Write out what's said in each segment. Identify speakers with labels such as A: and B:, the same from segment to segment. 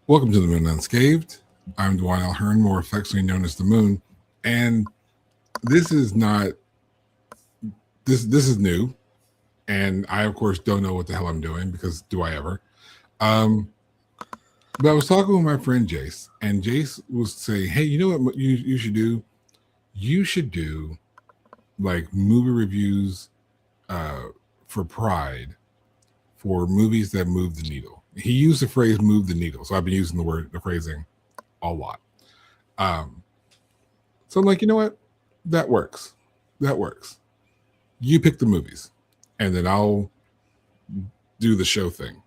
A: Welcome to the Moon Unscathed. I'm Dwight Hearn, more affectionately known as the Moon, and this is not this is new, and I of course don't know what the hell I'm doing because do I ever? Um, but I was talking with my friend Jayce, and Jayce was saying, "Hey, you know what you should do? You should do like movie reviews uh, for Pride for movies that move the needle." He used the phrase "move the needle," so I've been using the phrasing a lot. Um, so I'm like, you know what? That works. That works. You pick the movies, and then I'll do the show thing.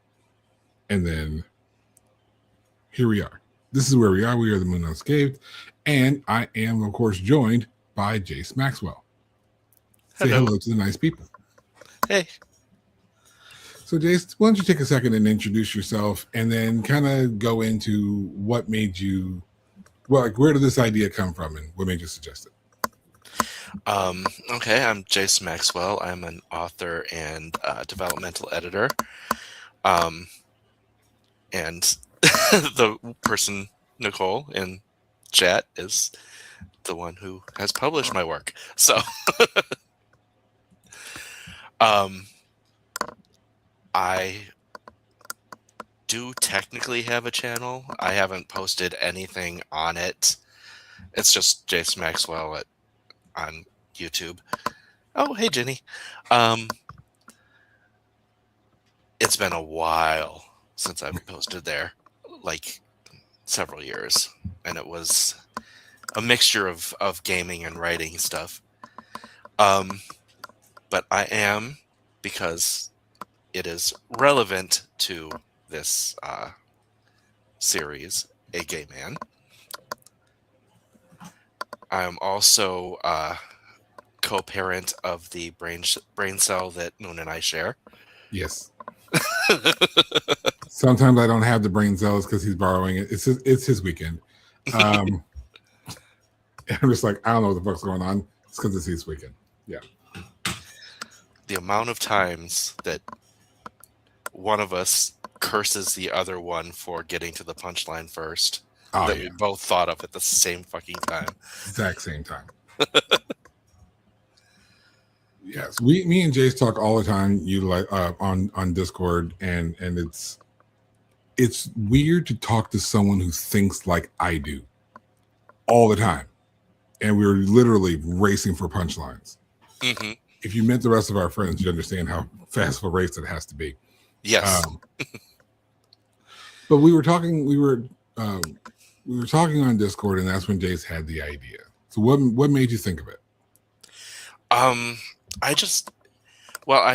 A: And then here we are. This is where we are. We are the Moon Unscathed. And I am, of course, joined by Jayce Maxwell. Say
B: Hello.
A: hello to the nice people.
B: Hey.
A: So, Jayce, why don't you take a second and introduce yourself and then kind of go into what made you, well, like, where did this idea come from and what made you suggest it?
B: Okay, I'm Jayce Maxwell. I'm an author and developmental editor. Um, and the person, Nicole, in chat is the one who has published my work. So, um, I do technically have a channel. I haven't posted anything on it. It's just Jayce Maxwell on YouTube. Oh, hey, Jenny. Um, it's been a while since I've posted there, like several years, and it was a mixture of gaming and writing stuff. But I am, because it is relevant to this series, a gay man. I am also co-parent of the brain cell that Moon and I share.
A: Yes. Sometimes I don't have the brain cells because he's borrowing it. It's his weekend. I'm just like, I don't know what the fuck's going on. It's because it's his weekend. Yeah.
B: The amount of times that one of us curses the other one for getting to the punchline first that we both thought of at the same fucking time.
A: Exact same time. Yes, me and Jayce talk all the time. You like on Discord, and it's weird to talk to someone who thinks like I do all the time, and we're literally racing for punchlines.
B: Mm-hmm.
A: If you met the rest of our friends, you understand how fast of a race it has to be.
B: Yes.
A: But we were talking. We were talking on Discord, and that's when Jayce had the idea. So what made you think of it?
B: I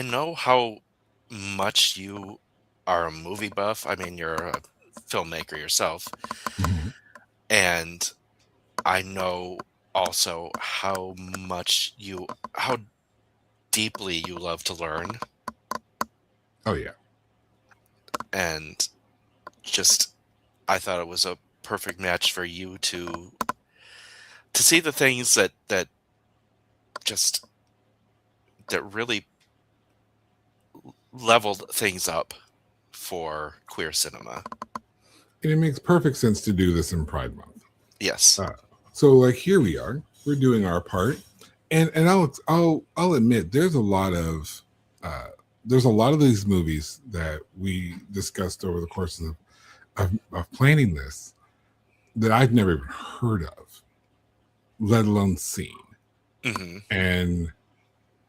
B: know how much you are a movie buff. I mean, you're a filmmaker yourself.
A: Mm-hmm.
B: And I know also how deeply you love to learn.
A: Oh, yeah.
B: And just, I thought it was a perfect match for you to see the things that really leveled things up for queer cinema.
A: And it makes perfect sense to do this in Pride Month.
B: Yes.
A: So like here we are, we're doing our part, and I'll admit there's a lot of these movies that we discussed over the course of planning this that I've never even heard of, let alone seen.
B: Mm-hmm.
A: And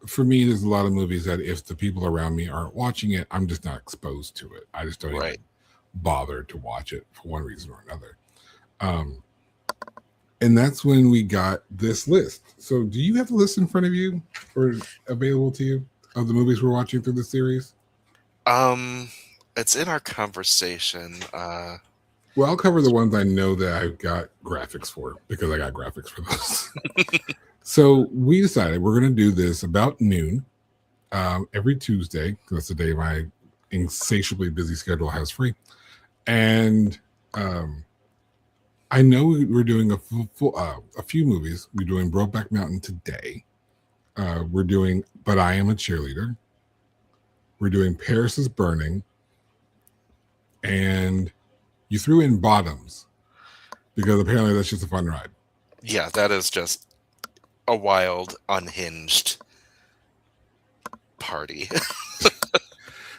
A: for me, there's a lot of movies that if the people around me aren't watching it, I'm just not exposed to it. I just don't even bother to watch it for one reason or another. And that's when we got this list. So do you have the list in front of you or available to you of the movies we're watching through the series?
B: It's in our conversation.
A: Well, I'll cover the ones I know that I've got graphics for because I got graphics for those. So we decided we're going to do this about noon every Tuesday because that's the day my insatiably busy schedule has free. And I know we're doing a few movies. We're doing Brokeback Mountain today. We're doing But I Am a Cheerleader. We're doing Paris is Burning. And You threw in bottoms because apparently that's just a fun ride.
B: Yeah, that is just a wild, unhinged party.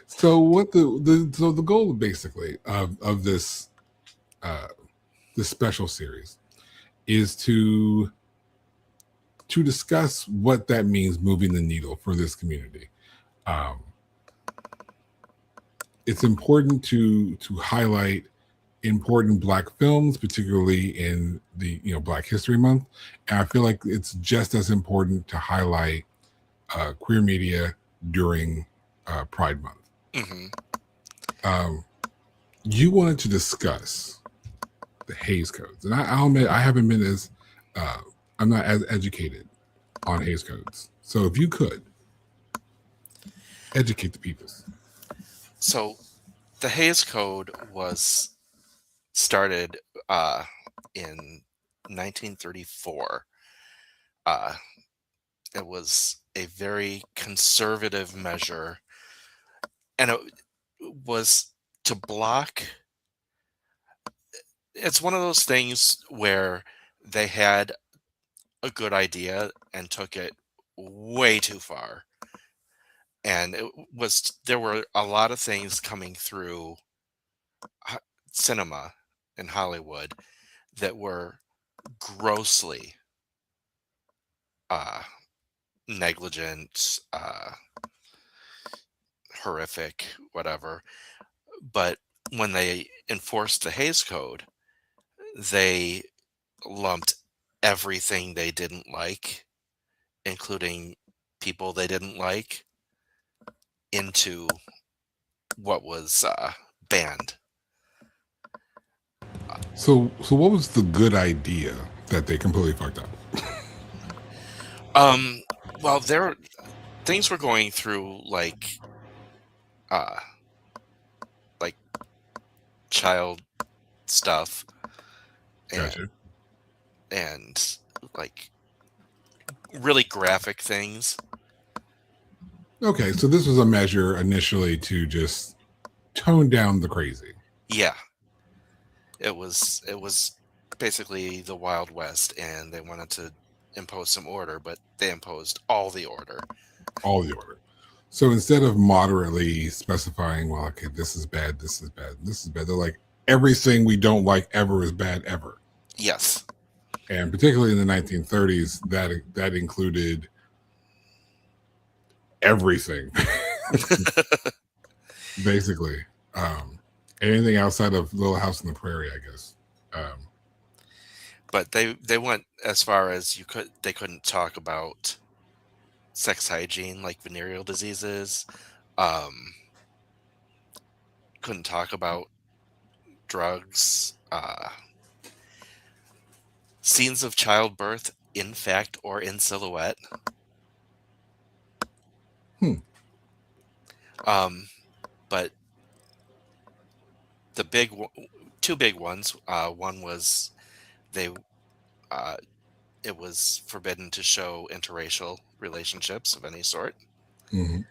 A: So what the goal basically of this this special series is to discuss what that means moving the needle for this community. Um, it's important to highlight important Black films, particularly in the Black History Month, and I feel like it's just as important to highlight queer media during Pride Month.
B: Mm-hmm.
A: You wanted to discuss the Hays Codes, and I'll admit I haven't been as I'm not as educated on Hays Codes. So if you could educate the people.
B: So the Hays Code was started in 1934. It was a very conservative measure, and it was to block. It's one of those things where they had a good idea and took it way too far. And there were a lot of things coming through cinema in Hollywood that were grossly negligent, horrific, whatever. But when they enforced the Hays Code, they lumped everything they didn't like, including people they didn't like, into what was banned.
A: So what was the good idea that they completely fucked up?
B: Well, things were going through like child stuff,
A: Gotcha.
B: and like really graphic things.
A: Okay, so this was a measure initially to just tone down the crazy.
B: Yeah, it was basically the Wild West, and they wanted to impose some order, but they imposed all the order.
A: All the order. So instead of moderately specifying, well, okay, this is bad, this is bad, this is bad, they're like, everything we don't like ever is bad ever.
B: Yes.
A: And particularly in the 1930s, that included everything. Basically. Anything outside of Little House on the Prairie, I guess.
B: But they went as far as they couldn't talk about sex hygiene, like venereal diseases. Couldn't talk about drugs. Scenes of childbirth, in fact or in silhouette. But the two big ones. One was it was forbidden to show interracial relationships of any sort.
A: Mm-hmm.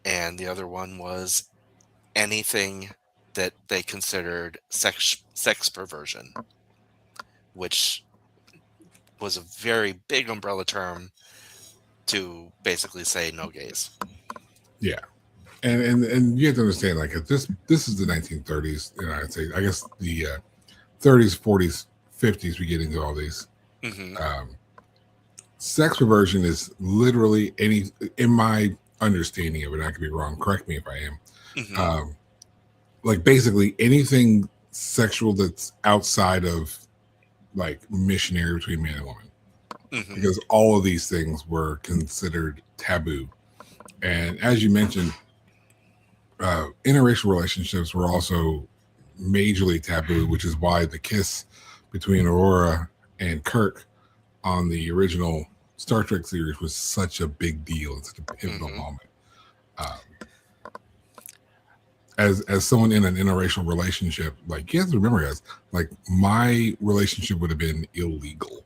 B: And the other one was anything that they considered sex perversion, which was a very big umbrella term to basically say no gays.
A: Yeah. And you have to understand, like, if this is the 1930s, and I'd say, I guess the 30s, 40s, 50s, we get into all these.
B: Mm-hmm.
A: Sex perversion is literally in my understanding of it, I could be wrong, correct me if I am,
B: Mm-hmm.
A: like basically anything sexual that's outside of like missionary between man and woman. Mm-hmm. Because all of these things were considered taboo. And as you mentioned, interracial relationships were also majorly taboo, which is why the kiss between Aurora and Kirk on the original Star Trek series was such a big deal. It's such a pivotal moment. As someone in an interracial relationship, like, you have to remember, guys, like, my relationship would have been illegal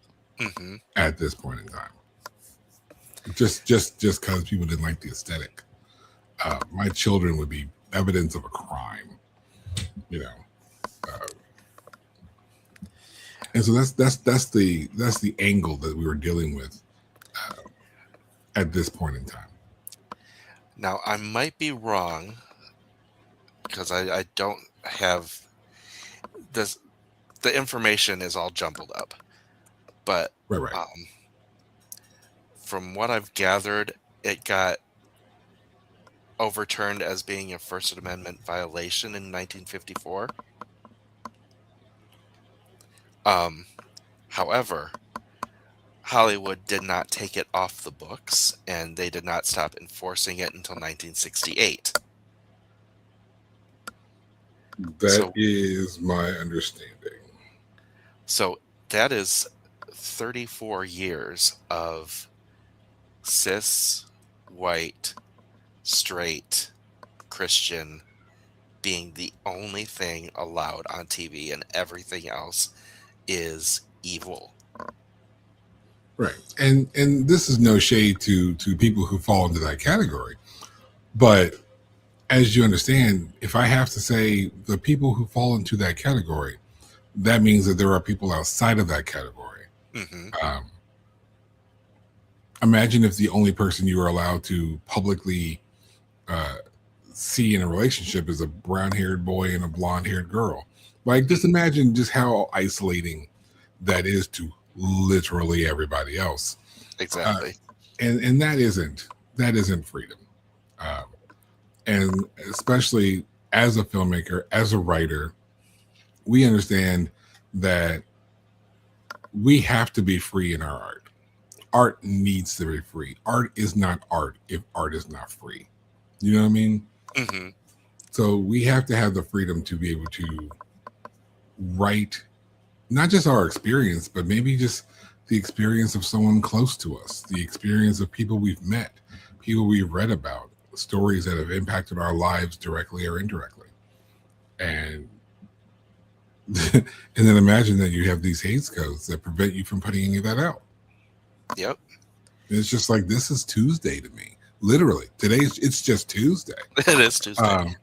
A: at this point in time. Just because people didn't like the aesthetic. My children would be evidence of a crime, you know. And so that's the angle that we were dealing with at this point in time.
B: Now, I might be wrong because I don't have this. The information is all jumbled up, but
A: Right, right.
B: um, from what I've gathered, it got overturned as being a First Amendment violation in 1954. However, Hollywood did not take it off the books, and they did not stop enforcing it until 1968.
A: That
B: So,
A: is my understanding.
B: so that is 34 years of cis, white, straight, Christian being the only thing allowed on TV, and everything else is evil.
A: Right. And this is no shade to people who fall into that category. But as you understand, if I have to say the people who fall into that category, that means that there are people outside of that category.
B: Hmm.
A: Imagine if the only person you are allowed to publicly see in a relationship is a brown-haired boy and a blonde-haired girl. Like, just imagine just how isolating that is to literally everybody else. Uh,
B: Exactly.
A: and that isn't freedom. Um, and especially as a filmmaker, as a writer, we understand that we have to be free in our art. Art needs to be free. Art is not art if art is not free. You know what I mean?
B: Hmm.
A: So we have to have the freedom to be able to write not just our experience, but maybe just the experience of someone close to us, the experience of people we've met, people we've read about, stories that have impacted our lives directly or indirectly. And and then imagine that you have these hate codes that prevent you from putting any of that out.
B: Yep.
A: And it's just like, this is Tuesday to me. Literally, it's just Tuesday.
B: It is Tuesday.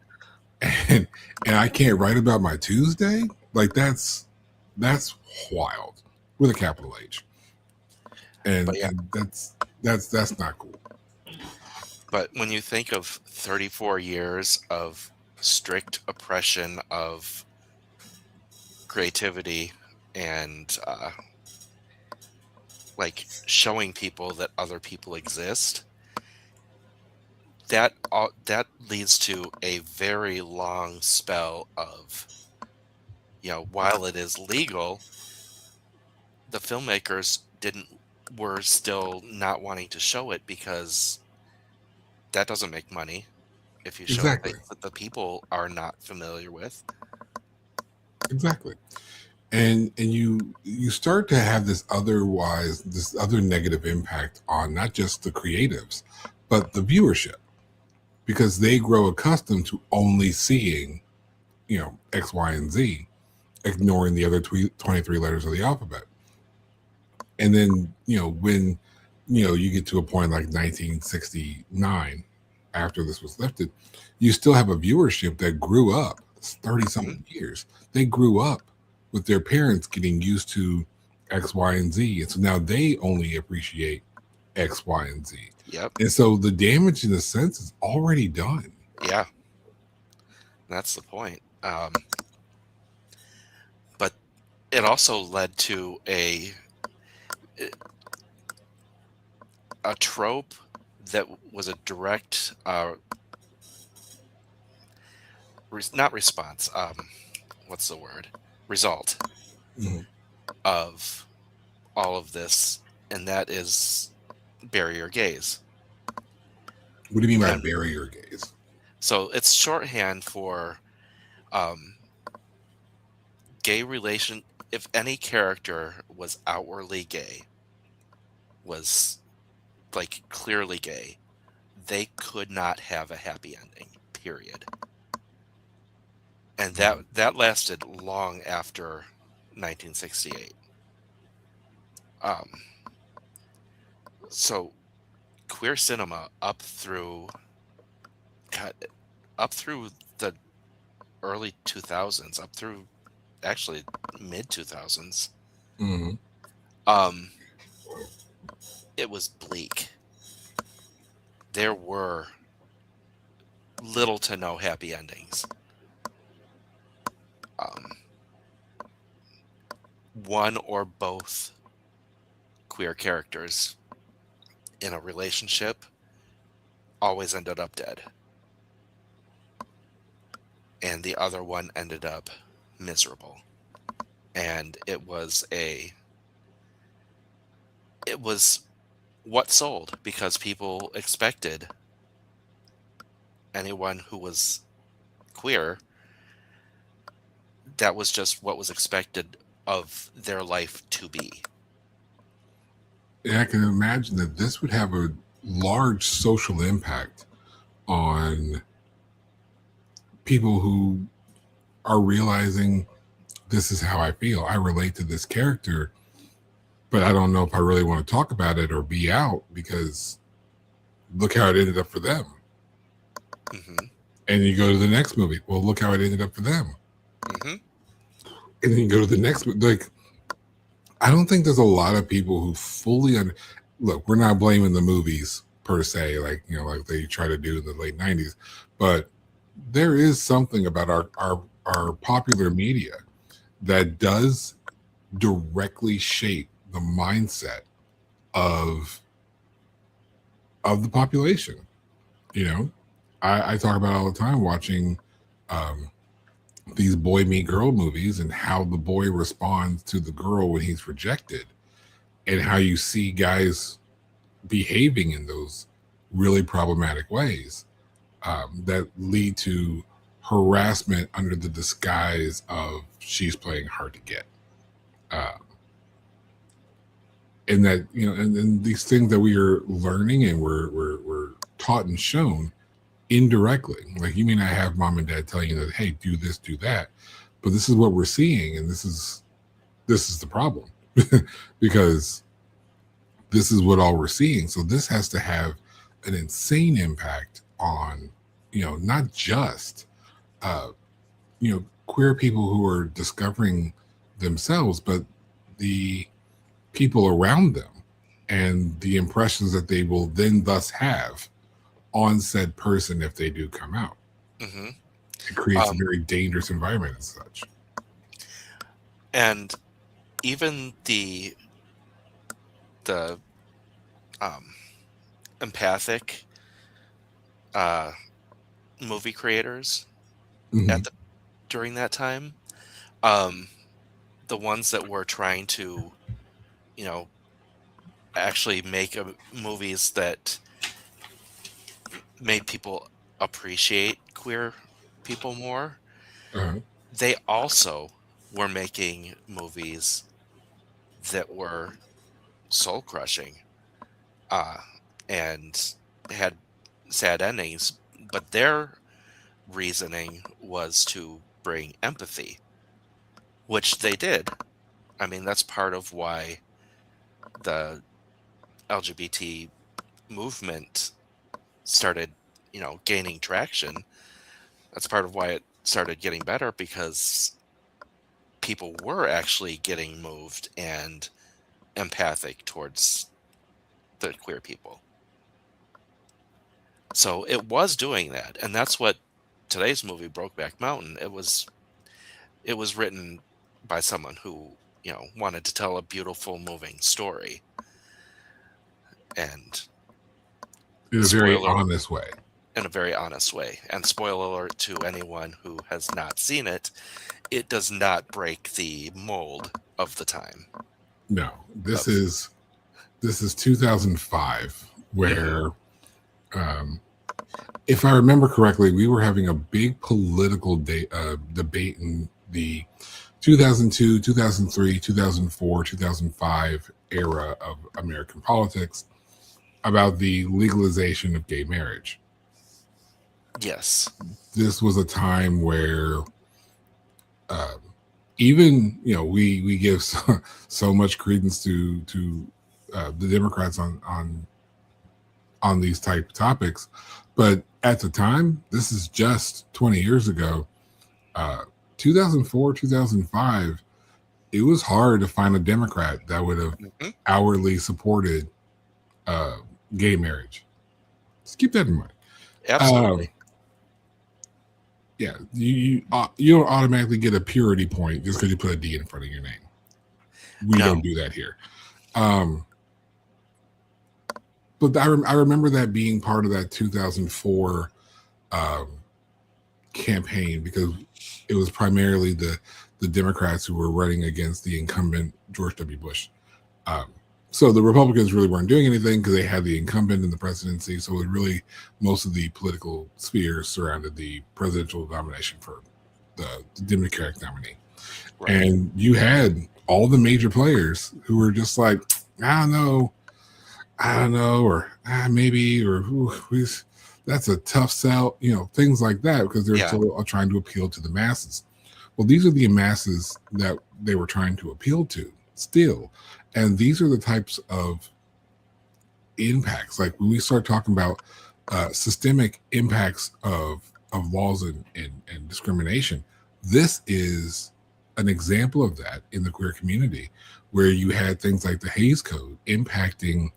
A: And and I can't write about my Tuesday. Like, that's wild with a capital H. And,
B: But yeah.
A: and that's not cool.
B: But when you think of 34 years of strict oppression of creativity and like showing people that other people exist, that leads to a very long spell of, while it is legal, the filmmakers were still not wanting to show it because that doesn't make money if you show
A: Exactly.
B: things that the people are not familiar with.
A: Exactly. And you start to have this other negative impact on not just the creatives, but the viewership, because they grow accustomed to only seeing, X, Y, and Z, ignoring the other 23 letters of the alphabet. And then, when, you get to a point like 1969, after this was lifted, you still have a viewership that grew up 30 something years. They grew up with their parents getting used to X, Y, and Z. And so now they only appreciate X, Y, and Z.
B: Yep.
A: And so the damage, in a sense, is already done.
B: Yeah. That's the point. But it also led to a trope that was a direct, not response. What's the word? Result
A: Mhm.
B: of all of this, and that is barrier gaze.
A: What do you mean by
B: And
A: barrier gaze?
B: so it's shorthand for um, gay relation. If any character was outwardly gay, was like clearly gay, they could not have a happy ending. Period. And that lasted long after 1968. Um, so queer cinema God, up through the early 2000s, up through actually mid 2000s,
A: Mhm.
B: It was bleak. There were little to no happy endings. Um, one or both queer characters in a relationship always ended up dead, and the other one ended up miserable. And it was what sold, because people expected anyone who was queer, that was just what was expected of their life to be.
A: And I can imagine that this would have a large social impact on people who are realizing this is how I feel. I relate to this character, but I don't know if I really want to talk about it or be out because look how it ended up for them.
B: Mm-hmm.
A: And you go to the next movie. Well, look how it ended up for them.
B: Mm-hmm.
A: And then you go to the next. Like, I don't think there's a lot of people who fully look. We're not blaming the movies per se, like like they try to do in the late '90s, but there is something about our popular media that does directly shape the mindset of the population. You know, I talk about it all the time watching um, these boy meet girl movies and how the boy responds to the girl when he's rejected, and how you see guys behaving in those really problematic ways that lead to harassment under the disguise of she's playing hard to get. Uh, and that and these things that we are learning and we're taught and shown indirectly. Like, you may not have mom and dad telling you that, hey, do this, do that, but this is what we're seeing, and this is the problem because this is what all we're seeing. So this has to have an insane impact on not just uh, queer people who are discovering themselves, but the people around them and the impressions that they will then thus have on said person if they do come out.
B: Mm-hmm.
A: It creates a very dangerous environment and such.
B: And even the empathic movie creators
A: Mhm.
B: during that time, the ones that were trying to, actually make movies that made people appreciate queer people more,
A: Uh-huh.
B: they also were making movies that were soul crushing and had sad endings, but their reasoning was to bring empathy, which they did. I mean, that's part of why the LGBT movement started, gaining traction. That's part of why it started getting better, because people were actually getting moved and empathic towards the queer people. So it was doing that, and that's what today's movie Brokeback Mountain. It was written by someone who wanted to tell a beautiful, moving story, and
A: In a very
B: spoiler
A: honest way.
B: in a very honest way. And spoiler alert to anyone who has not seen it: it does not break the mold of the time.
A: No, this
B: Of
A: is 2005,
B: Mhm.
A: where if I remember correctly, we were having a big political debate in the 2002, 2003, 2004, 2005 era of American politics about the legalization of gay marriage.
B: Yes.
A: This was a time where uh, even we give so much credence to the Democrats on these type topics, but at the time, this is just 20 years ago, 2004, 2005, it was hard to find a Democrat that would have outwardly supported gay marriage. Just keep that in mind.
B: Absolutely.
A: Yeah, you don't automatically get a purity point just because you put a D in front of your name. We don't do that here. But I remember that being part of that 2004 campaign, because it was primarily the Democrats who were running against the incumbent George W. Bush. So the Republicans really weren't doing anything because they had the incumbent in the presidency. So it was really most of the political sphere surrounded the presidential nomination for the Democratic nominee. Right. And you had all the major players who were just like, I don't know, or maybe, or that's a tough sell, things like that, because they're still trying to appeal to the masses. Well, these are the masses that they were trying to appeal to still. And these are the types of impacts. Like when we start talking about systemic impacts of laws and discrimination, this is an example of that in the queer community, where you had things like the Hays Code impacting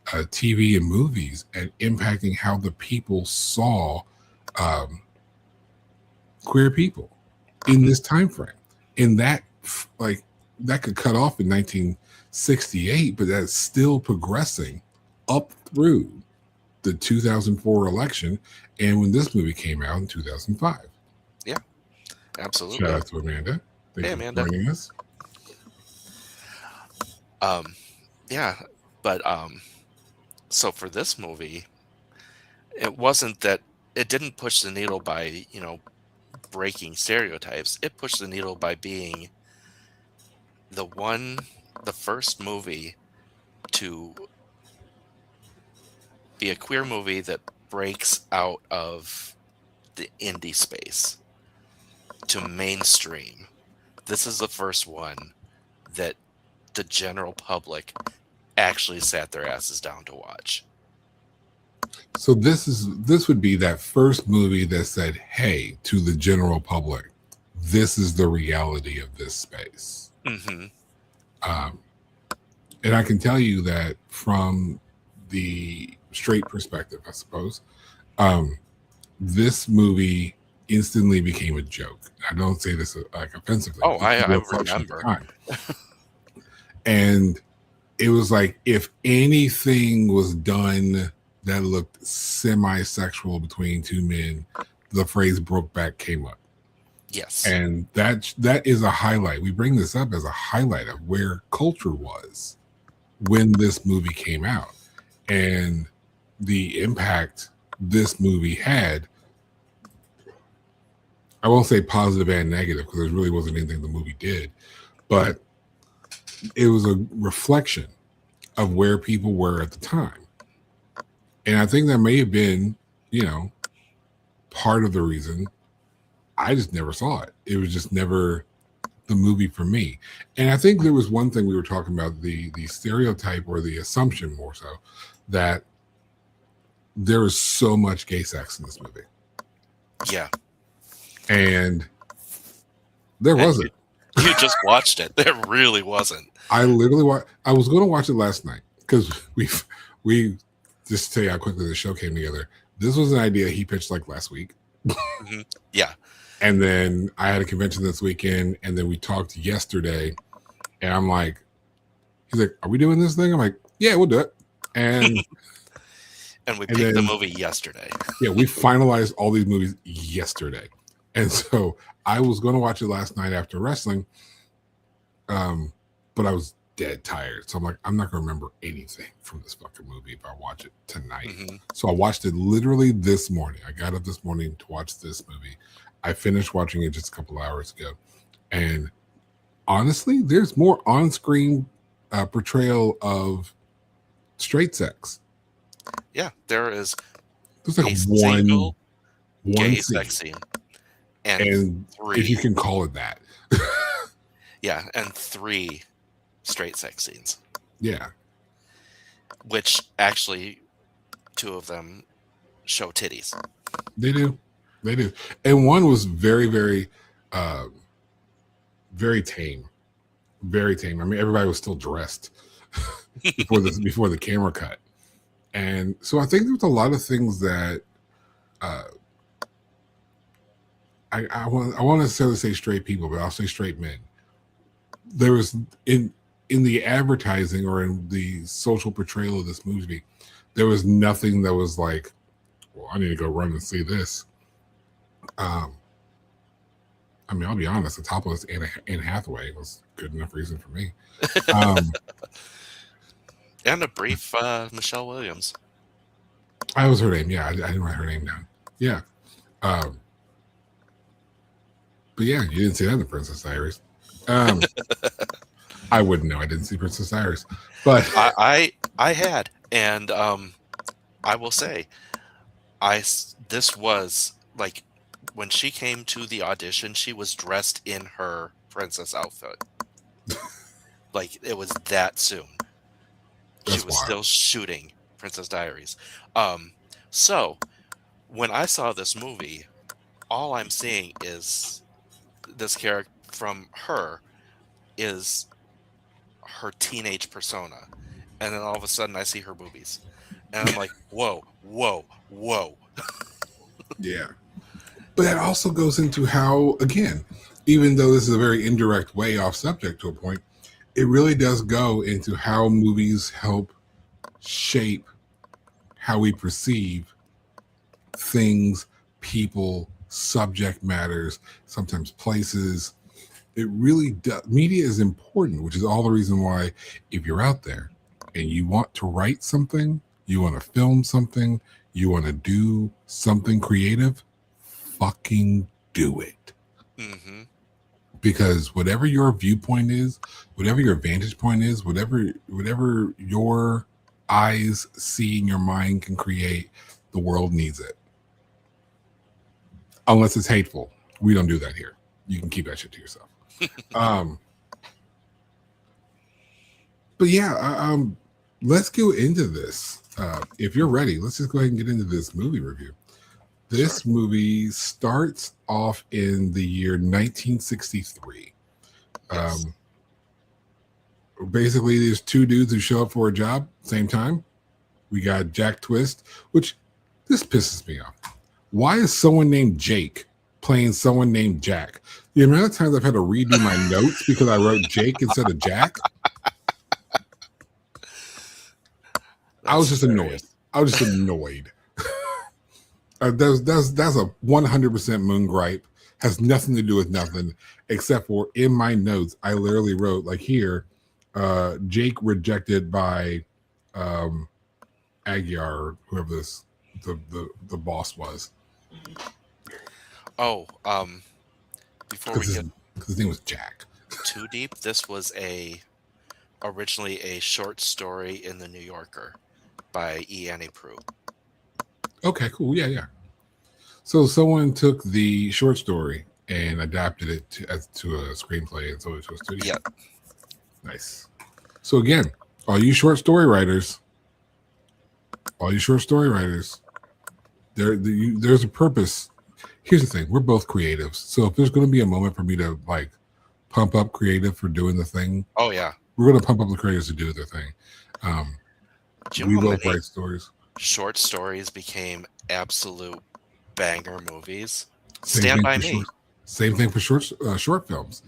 A: TV and movies and impacting how the people saw queer people in this time frame. In that, like, that could cut off in 1968, but that's still progressing up through the 2004 election and when this movie came out in 2005.
B: Yeah, absolutely.
A: Shout out to Amanda. Thank you for joining us.
B: Yeah, but so for this movie, it wasn't that it didn't push the needle by, breaking stereotypes. It pushed the needle by being the first movie to be a queer movie that breaks out of the indie space to mainstream. This is the first one that the general public actually sat their asses down to watch.
A: So this would be that first movie that said, hey, to the general public, this is the reality of this space.
B: Mm-hmm.
A: And I can tell you that from the straight perspective, I suppose, this movie instantly became a joke. I don't say this like offensively.
B: Oh, I remember.
A: And it was like, if anything was done that looked semi-sexual between two men, the phrase Brokeback came up.
B: Yes.
A: And that is a highlight. We bring this up as a highlight of where culture was when this movie came out and the impact this movie had. I won't say positive and negative because there really wasn't anything the movie did, but it was a reflection of where people were at the time. And I think that may have been, part of the reason I just never saw it. It was just never the movie for me. And I think there was one thing we were talking about, the stereotype or the assumption more so, that there was so much gay sex in this movie.
B: Yeah.
A: And there wasn't.
B: You just watched it. There really wasn't.
A: I literally I was going to watch it last night because we just to tell you how quickly the show came together. This was an idea he pitched like last week.
B: Mm-hmm. Yeah.
A: And then I had a convention this weekend, and then we talked yesterday, and I'm like, he's like, are we doing this thing? I'm like, yeah, we'll do it. And
B: and we picked the movie yesterday.
A: Yeah, we finalized all these movies yesterday. And so I was going to watch it last night after wrestling, but I was dead tired. So I'm like, I'm not going to remember anything from this fucking movie if I watch it tonight. Mm-hmm. So I watched it literally this morning. I got up this morning to watch this movie. I finished watching it just a couple hours ago. And honestly, there's more on-screen portrayal of straight sex.
B: Yeah, there's
A: like one
B: gay
A: scene.
B: Sex scene.
A: And 3, if you can call it that.
B: Yeah, and 3 straight sex scenes.
A: Yeah.
B: Which actually 2 of them show titties.
A: They do. And one was very, very, very tame. very tame. I mean, everybody was still dressed before the camera cut, and so I think there was a lot of things that I want to necessarily say straight people, but I'll say straight men. There was in the advertising or in the social portrayal of this movie, there was nothing that was like, well, I need to go run and see this. I mean, I'll be honest, the topless Anne Hathaway was good enough reason for me.
B: And a brief Michelle Williams.
A: I was her name. Yeah, I didn't write her name down. Yeah. But yeah, you didn't see that in the Princess Diaries. I wouldn't know. I didn't see Princess Diaries. But
B: I had, and I will say, this was like when she came to the audition, she was dressed in her princess outfit. Like it was that soon. She was still shooting Princess Diaries. So when I saw this movie, all I'm seeing is this character from her is her teenage persona. And then all of a sudden I see her boobies. And I'm like, whoa.
A: Yeah. But that also goes into how, again, even though this is a very indirect way off subject to a point, it really does go into how movies help shape how we perceive things, people, subject matters, sometimes places. It really does. Media is important, which is all the reason why if you're out there and you want to write something, you want to film something, you want to do something creative, fucking do it.
B: Mm-hmm.
A: Because whatever your viewpoint is, whatever your vantage point is, whatever your eyes see in your mind can create, the world needs it. Unless it's hateful. We don't do that here. You can keep that shit to yourself. But yeah, let's go into this. If you're ready, let's just go ahead and get into this movie review. This movie starts off in the year 1963.
B: Yes.
A: Basically, there's two dudes who show up for a job same time. We got Jack Twist, which this pisses me off. Why is someone named Jake playing someone named Jack? The amount of times I've had to redo my notes because I wrote Jake instead of Jack. I was just annoyed. That's a 100% moon gripe. Has nothing to do with nothing except for in my notes I literally wrote like here, Jake rejected by Aguiar or whoever the boss was.
B: Oh, before we get
A: his name was Jack.
B: Too deep, this was originally a short story in the New Yorker by E. Annie Proulx.
A: Okay, cool. Yeah. So someone took the short story and adapted it to a screenplay and so it to a studio.
B: Yeah.
A: Nice. So again, all you short story writers, there's a purpose. Here's the thing: we're both creatives, so if there's going to be a moment for me to like pump up creative for doing the thing,
B: oh yeah,
A: we're going to pump up the creatives to do their thing. We both write stories.
B: Short stories became absolute banger movies. Stand By Me.
A: Same thing for short films,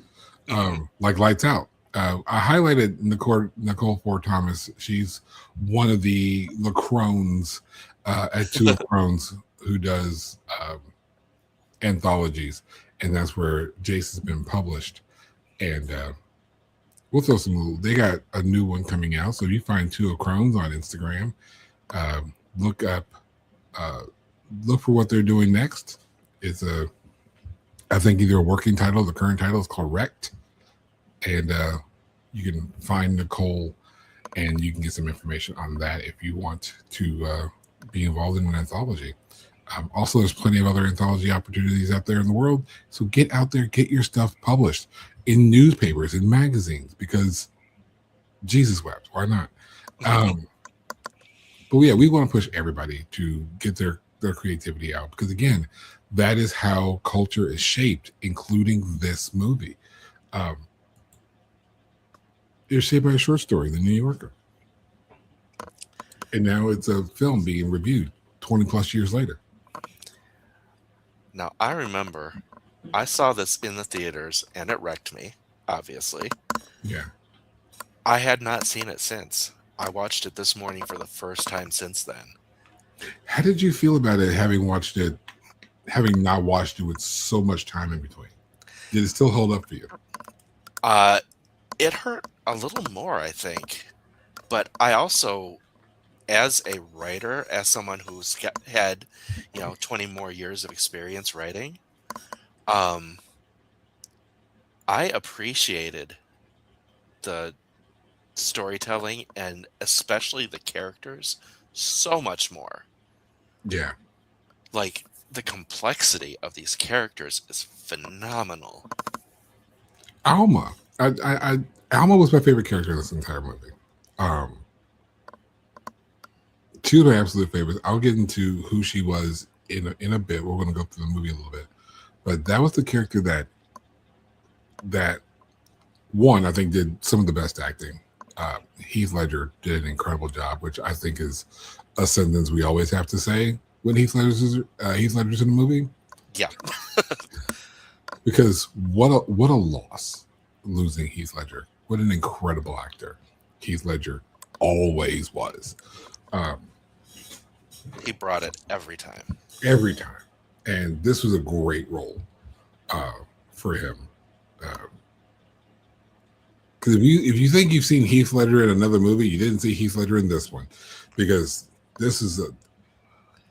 A: like Lights Out. I highlighted Nicole Ford Thomas. She's one of the Lacrones at Two of Crones who does anthologies, and that's where Jayce has been published. And we'll throw some. They got a new one coming out, so if you find Two of Crones on Instagram, look for what they're doing next. It's I think either a working title, the current title is called Wrecked, and you can find Nicole and you can get some information on that if you want to be involved in an anthology. Also, there's plenty of other anthology opportunities out there in the world, so get out there, get your stuff published in newspapers, in magazines, because Jesus wept, why not? But yeah, we want to push everybody to get their creativity out, because again, that is how culture is shaped, including this movie. It was shaped by a short story, The New Yorker. And now it's a film being reviewed 20 plus years later.
B: Now, I remember I saw this in the theaters and it wrecked me, obviously.
A: Yeah.
B: I had not seen it since. I watched it this morning for the first time since then.
A: How did you feel about it having not watched it with so much time in between? Did it still hold up for you?
B: It hurt a little more, I think. But I also, as a writer, as someone who's had, 20 more years of experience writing, I appreciated the storytelling and especially the characters so much more.
A: Yeah.
B: Like, the complexity of these characters is phenomenal.
A: Alma. Alma was my favorite character in this entire movie. She was my absolute favorite. I'll get into who she was in a bit. We're going to go through the movie a little bit, but that was the character that one I think did some of the best acting. Heath Ledger did an incredible job, which I think is a sentence we always have to say when Heath Ledger's in a movie.
B: Yeah.
A: Because what a loss losing Heath Ledger. What an incredible actor Heath Ledger always was.
B: He brought it every time.
A: Every time. And this was a great role for him. Because if you think you've seen Heath Ledger in another movie, you didn't see Heath Ledger in this one. Because this is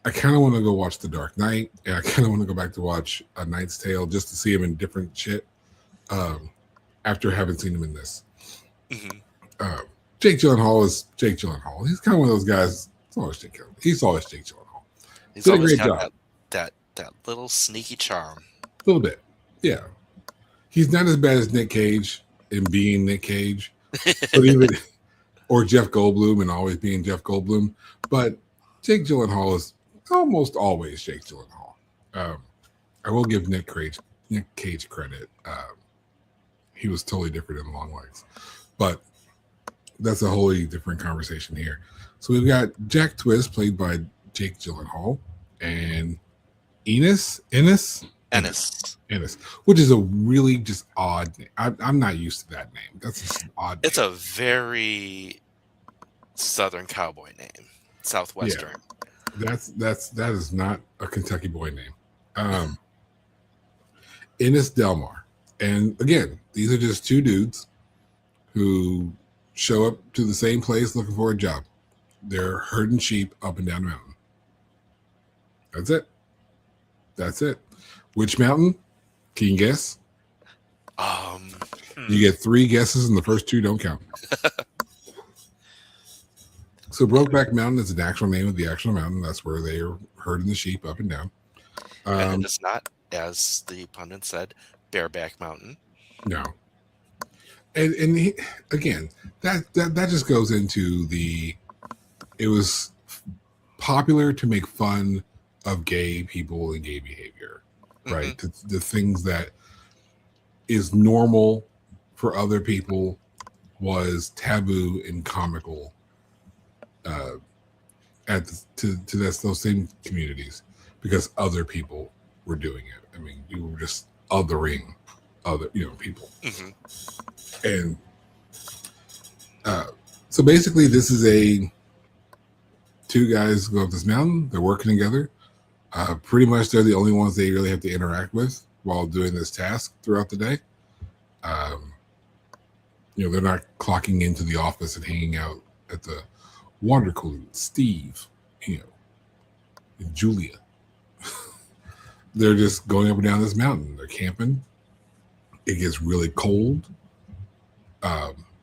A: I kind of want to go watch The Dark Knight, and I kind of want to go back to watch A Knight's Tale just to see him in different shit after having seen him in this.
B: Mm-hmm.
A: Jake Gyllenhaal is Jake Gyllenhaal. He's kind of one of those guys. He's always Jake Gyllenhaal.
B: He's always got that little sneaky charm.
A: A little bit, yeah. He's not as bad as Nick Cage in being Nick Cage, but or Jeff Goldblum and always being Jeff Goldblum. But Jake Gyllenhaal is almost always Jake Gyllenhaal. I will give Nick Cage credit. He was totally different in Long Legs, but that's a wholly different conversation here. So we've got Jack Twist, played by Jake Gyllenhaal, and Ennis, which is a really just odd name. I'm not used to that name. That's just odd.
B: It's a very Southern cowboy name, Southwestern.
A: Yeah. That is not a Kentucky boy name. Ennis Delmar, and again, these are just two dudes who show up to the same place looking for a job. They're herding sheep up and down the mountain. That's it. Which mountain? Can you guess? You get 3 guesses, and the first 2 don't count. So Brokeback Mountain is an actual name of the actual mountain. That's where they are herding the sheep up and down.
B: And it's not, as the pundit said, Bareback Mountain.
A: No. And again, that just goes into it was popular to make fun of gay people and gay behavior, right? Mm-hmm. The things that is normal for other people was taboo and comical to those same communities because other people were doing it. I mean, you were just othering other people.
B: Mm-hmm.
A: And so basically this is 2 guys go up this mountain. They're working together. Pretty much they're the only ones they really have to interact with while doing this task throughout the day. They're not clocking into the office and hanging out at the water cooler with Steve, and Julia. They're just going up and down this mountain. They're camping. It gets really cold.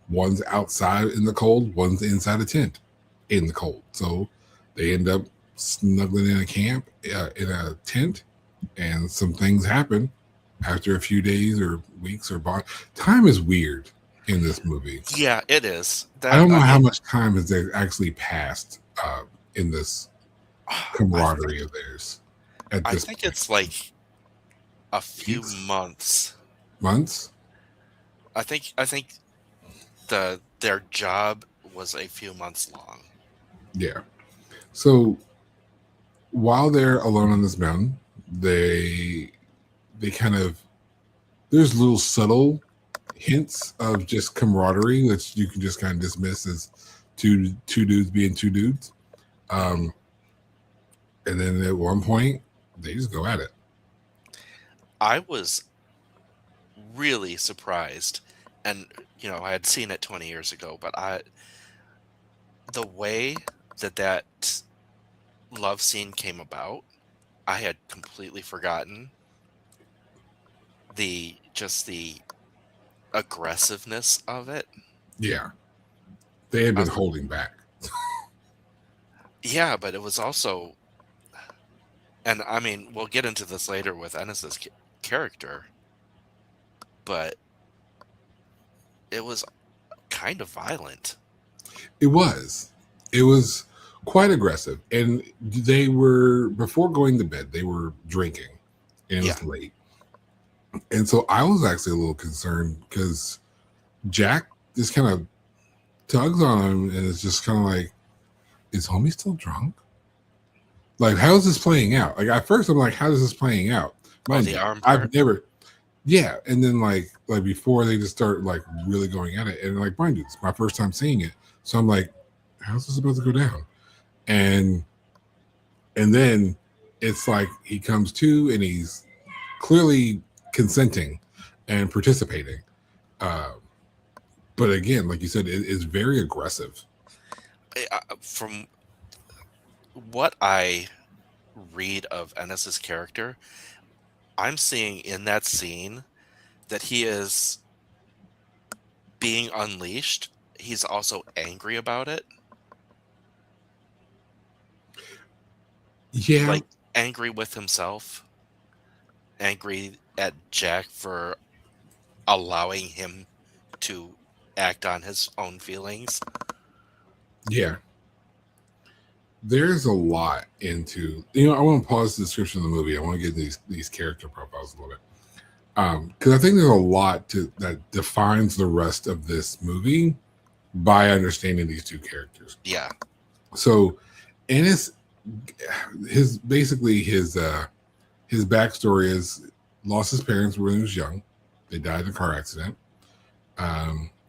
A: One's outside in the cold. One's inside a tent in the cold. So they end up snuggling in a camp, in a tent, and some things happen after a few days or weeks or time is weird in this movie.
B: Yeah, it is.
A: I don't know how much time has actually passed in this camaraderie of theirs.
B: I think it's like a few months.
A: Months?
B: I think their job was a few months long.
A: Yeah. So while they're alone on this mountain, they kind of, there's little subtle hints of just camaraderie that you can just kind of dismiss as two dudes being two dudes. And then at one point, they just go at it.
B: I was really surprised, and I had seen it 20 years ago, but the way that love scene came about, I had completely forgotten the aggressiveness of it.
A: Yeah. They had been holding back.
B: Yeah, but it was also, and I mean, we'll get into this later with Ennis's character, but it was kind of violent.
A: It was quite aggressive. And they were, before going to bed, they were drinking, and it was late. And so I was actually a little concerned because Jack just kind of tugs on him and it's just kind of like, is homie still drunk? Like, how is this playing out? Like, at first I'm like, how is this playing out?
B: The arm
A: I've
B: part?
A: never, yeah. And then like before they just start like really going at it, and like, mind you, it's my first time seeing it, so I'm like, how's this about to go down? And then it's like he comes to and he's clearly consenting and participating. But again, like you said, it is very aggressive.
B: From what I read of Ennis's character, I'm seeing in that scene that he is being unleashed. He's also angry about it.
A: Yeah.
B: Like, angry with himself, angry at Jack for allowing him to act on his own feelings.
A: Yeah. There's a lot into, I want to pause the description of the movie. I want to get these character profiles a little bit. Because I think there's a lot that defines the rest of this movie by understanding these two characters.
B: Yeah.
A: So Ennis, his backstory is lost his parents when he was young. They died in a car accident.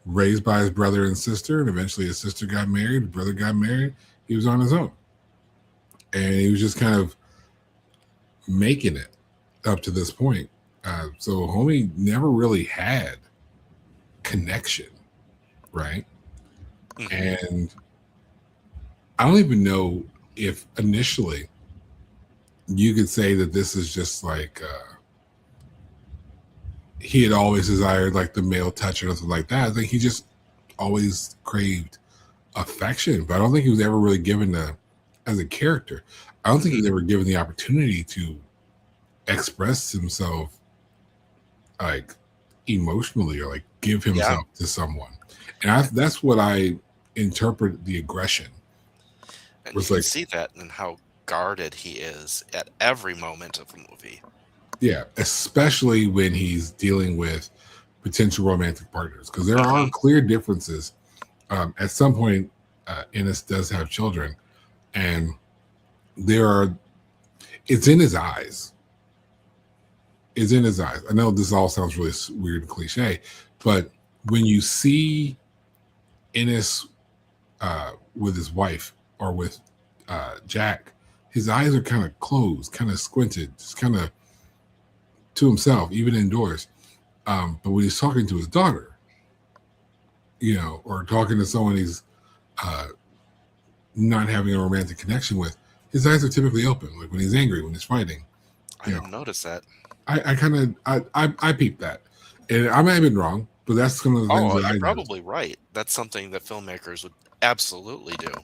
A: Raised by his brother and sister, and eventually his sister got married, his brother got married. He was on his own. And he was just kind of making it up to this point. So homie never really had connection, right?
B: Mm-hmm.
A: And I don't even know if initially you could say that this is just like he had always desired like the male touch or something like that. I think he just always craved affection, but I don't think he was ever really given as a character. I don't think he was ever given the opportunity to express himself like emotionally or like give himself to someone. And that's what I interpret the aggression.
B: And you can see that in how guarded he is at every moment of the movie.
A: Yeah, especially when he's dealing with potential romantic partners, because there are clear differences. At some point, Ennis does have children, and it's in his eyes. It's in his eyes. I know this all sounds really weird and cliche, but when you see Ennis with his wife or with Jack, his eyes are kind of closed, kind of squinted, just kind of to himself, even indoors. But when he's talking to his daughter, or talking to someone he's not having a romantic connection with, his eyes are typically open. Like when he's angry, when he's fighting.
B: I didn't notice that.
A: I peeped that, and I might have been wrong, but that's some of the things that
B: you're probably right. That's something that filmmakers would absolutely do.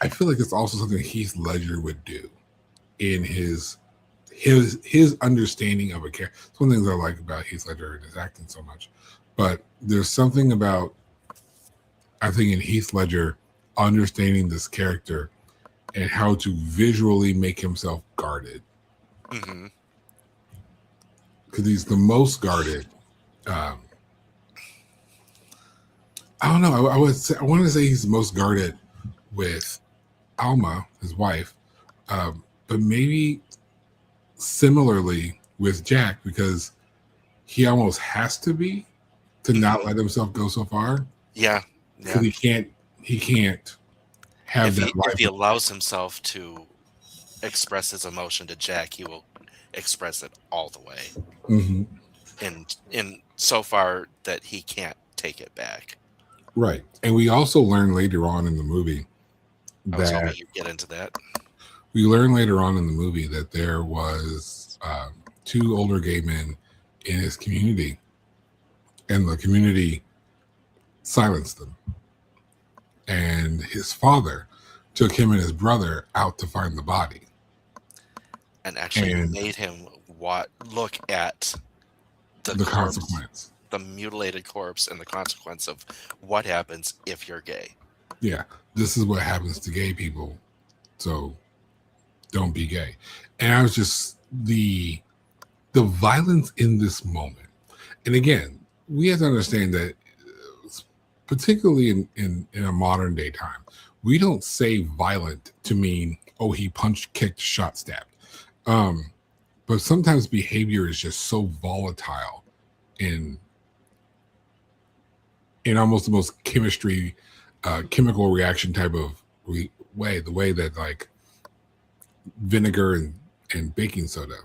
A: I feel like it's also something Heath Ledger would do in his understanding of a character. It's one of the things I like about Heath Ledger and his acting so much. But there's something about, I think, in Heath Ledger understanding this character and how to visually make himself guarded.
B: Mm-hmm.
A: Because he's the most guarded I don't know. I want to say he's the most guarded with Alma, his wife, but maybe similarly with Jack, because he almost has to be to not let himself go so far,
B: Yeah,
A: because
B: yeah.
A: he can't have that
B: If
A: life.
B: he allows himself to express his emotion to Jack, he will express it all the way,
A: Hmm.
B: and in so far that he can't take it back.
A: Right. And we also learn later on in the movie
B: I was hoping
A: that
B: you'd get into that.
A: there was two older gay men in his community, and the community silenced them. And his father took him and his brother out to find the body.
B: And actually
A: And
B: made him look at the
A: the
B: corpse,
A: consequence.
B: the mutilated corpse, and the consequence of what happens if you're gay.
A: Yeah, this is what happens to gay people. So don't be gay. And I was just the violence in this moment. And again, we have to understand that, particularly in a modern day time, we don't say violent to mean, oh, he punched, kicked, shot, stabbed. Um, but sometimes behavior is just so volatile in almost the most chemical reaction type of way, the way that like vinegar and baking soda,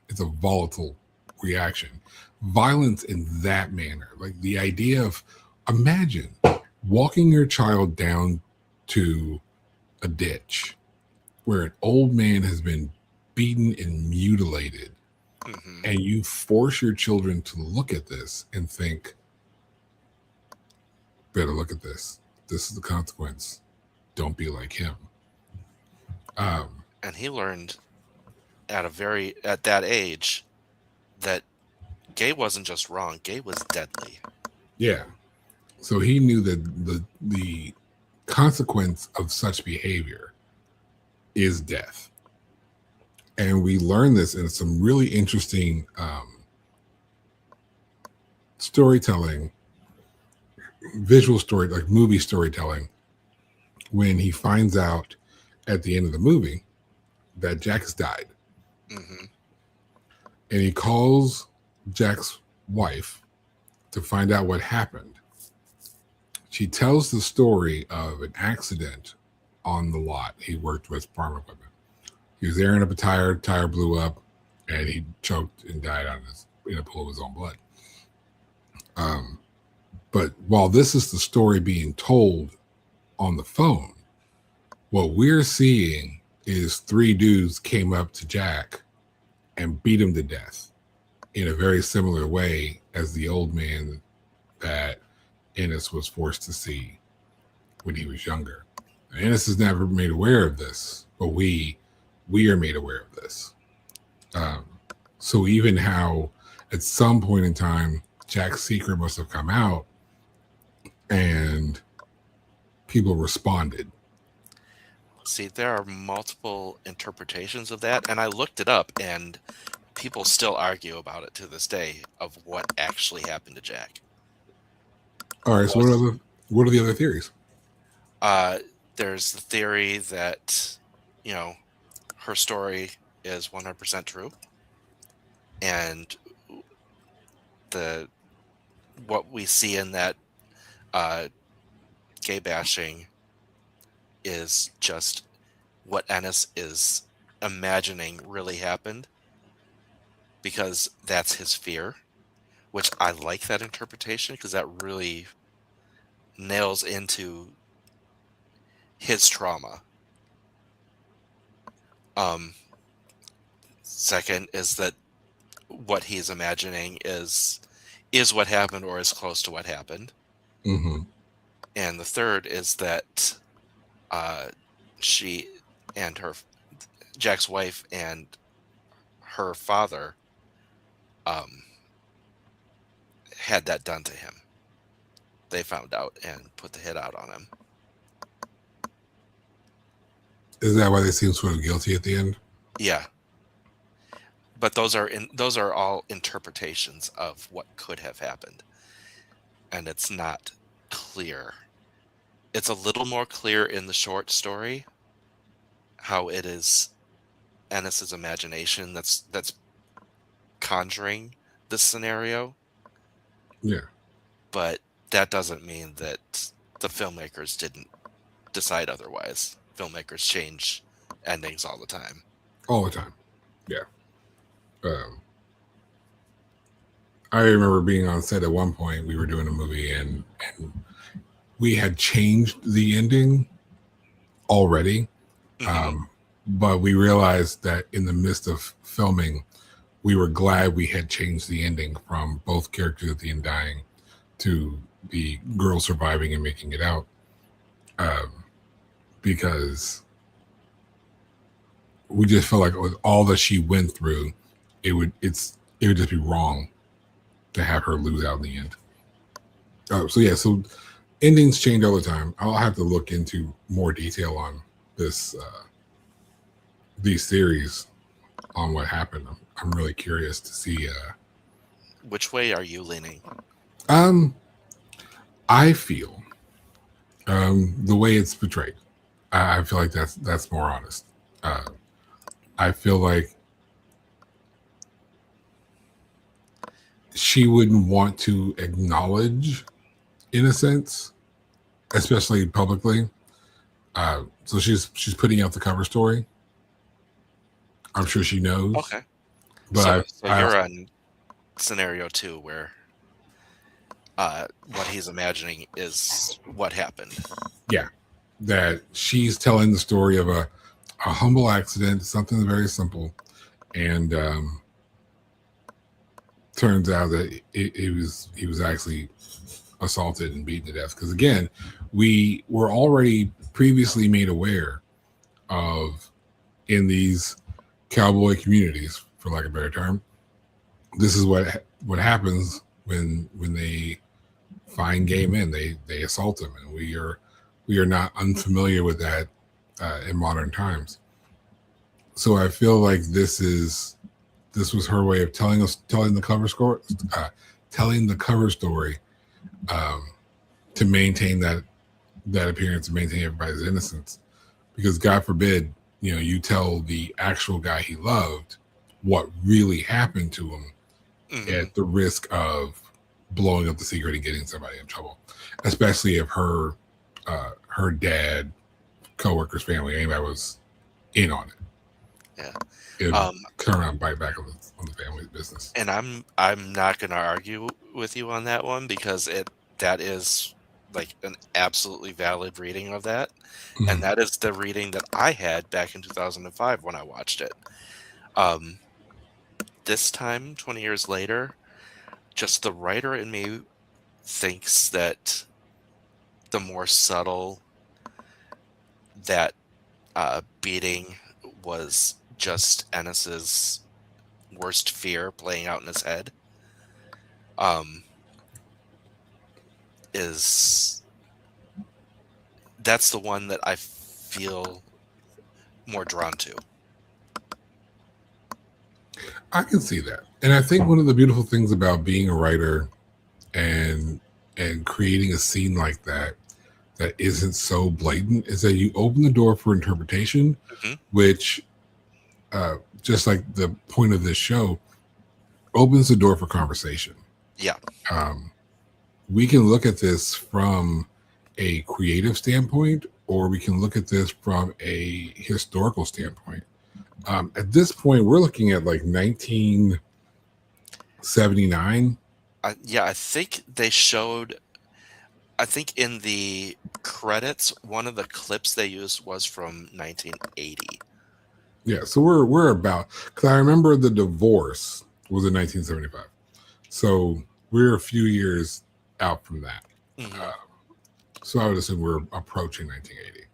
A: it's a volatile reaction. Violence in that manner, like the idea of, imagine walking your child down to a ditch where an old man has been beaten and mutilated,
B: Hmm.
A: and you force your children to look at this and think, better look at this. This is the consequence. Don't be like him. Um,
B: And he learned at that age that gay wasn't just wrong, gay was deadly.
A: yeah. So he knew that the consequence of such behavior is death. And we learn this in some really interesting storytelling, visual story, like movie storytelling, when he finds out at the end of the movie that Jack has died.
B: Hmm.
A: And he calls Jack's wife to find out what happened. She tells the story of an accident on the lot. He worked with farm equipment. He was airing up a tire blew up, and he choked and died in a pool of his own blood. But while this is the story being told on the phone, what we're seeing is three dudes came up to Jack and beat him to death in a very similar way as the old man that Ennis was forced to see when he was younger. Ennis is never made aware of this, but we are made aware of this. Um, so even how at some point in time Jack's secret must have come out and people responded.
B: See, there are multiple interpretations of that, and I looked it up, and people still argue about it to this day of what actually happened to Jack.
A: All right. So what are the other theories?
B: There's the theory that, you know, her story is 100% true, and the what we see in that gay bashing is just what Ennis is imagining really happened, because that's his fear, which I like that interpretation because that really nails into his trauma. Um, Second is that what he's imagining is what happened or is close to what happened.
A: Mm-hmm.
B: And the third is that she and Jack's wife and her father um, had that done to him. They found out and put the hit out on him.
A: Is that why they seem sort of guilty at the end?
B: Yeah, but those are all interpretations of what could have happened, and it's not clear. It's a little more clear in the short story how it is Ennis's imagination that's conjuring this scenario,
A: Yeah.
B: but that doesn't mean that the filmmakers didn't decide otherwise. Filmmakers change endings all the time.
A: All the time. Yeah. I remember being on set at one point. We were doing a movie, and we had changed the ending already. But we realized that in the midst of filming, we were glad we had changed the ending from both characters at the end dying to the girl surviving and making it out. Because we just felt like with all that she went through, it would just be wrong to have her lose out in the end. So endings change all the time. I'll have to look into more detail on this these theories on what happened. I'm really curious to see.
B: Which way are you leaning?
A: I feel the way it's portrayed. I feel like that's more honest. I feel like she wouldn't want to acknowledge innocence, especially publicly. So she's putting out the cover story. I'm sure she knows.
B: Okay.
A: But
B: so you're on scenario 2 where what he's imagining is what happened.
A: Yeah. That she's telling the story of a humble accident, something very simple. And turns out that he was actually assaulted and beaten to death. Because again, we were already previously made aware of, in these cowboy communities, for lack of a better term, this is what happens when they find gay men. They assault them, and we are not unfamiliar with that in modern times. So I feel like this was her way of telling the cover story to maintain that appearance and maintain everybody's innocence. Because God forbid, you tell the actual guy he loved what really happened to him at the risk of blowing up the secret and getting somebody in trouble, especially if her dad, coworkers, family, anybody was in on it.
B: Yeah.
A: It turn around and bite back on the family's business.
B: And I'm not going to argue with you on that one, because that is like an absolutely valid reading of that. Mm-hmm. And that is the reading that I had back in 2005 when I watched it. This time, 20 years later, just the writer in me thinks that the more subtle that beating was just Ennis's worst fear playing out in his head, that's the one that I feel more drawn to.
A: I can see that. And I think one of the beautiful things about being a writer and creating a scene like that isn't so blatant is that you open the door for interpretation, which just like the point of this show, opens the door for conversation.
B: Yeah.
A: We can look at this from a creative standpoint, or we can look at this from a historical standpoint. At this point, we're looking at like 1979.
B: Yeah, I think they showed. I think in the credits, one of the clips they used was from 1980.
A: Yeah, so we're about, because I remember the divorce was in 1975, so we're a few years out from that. So I would assume we're approaching 1980.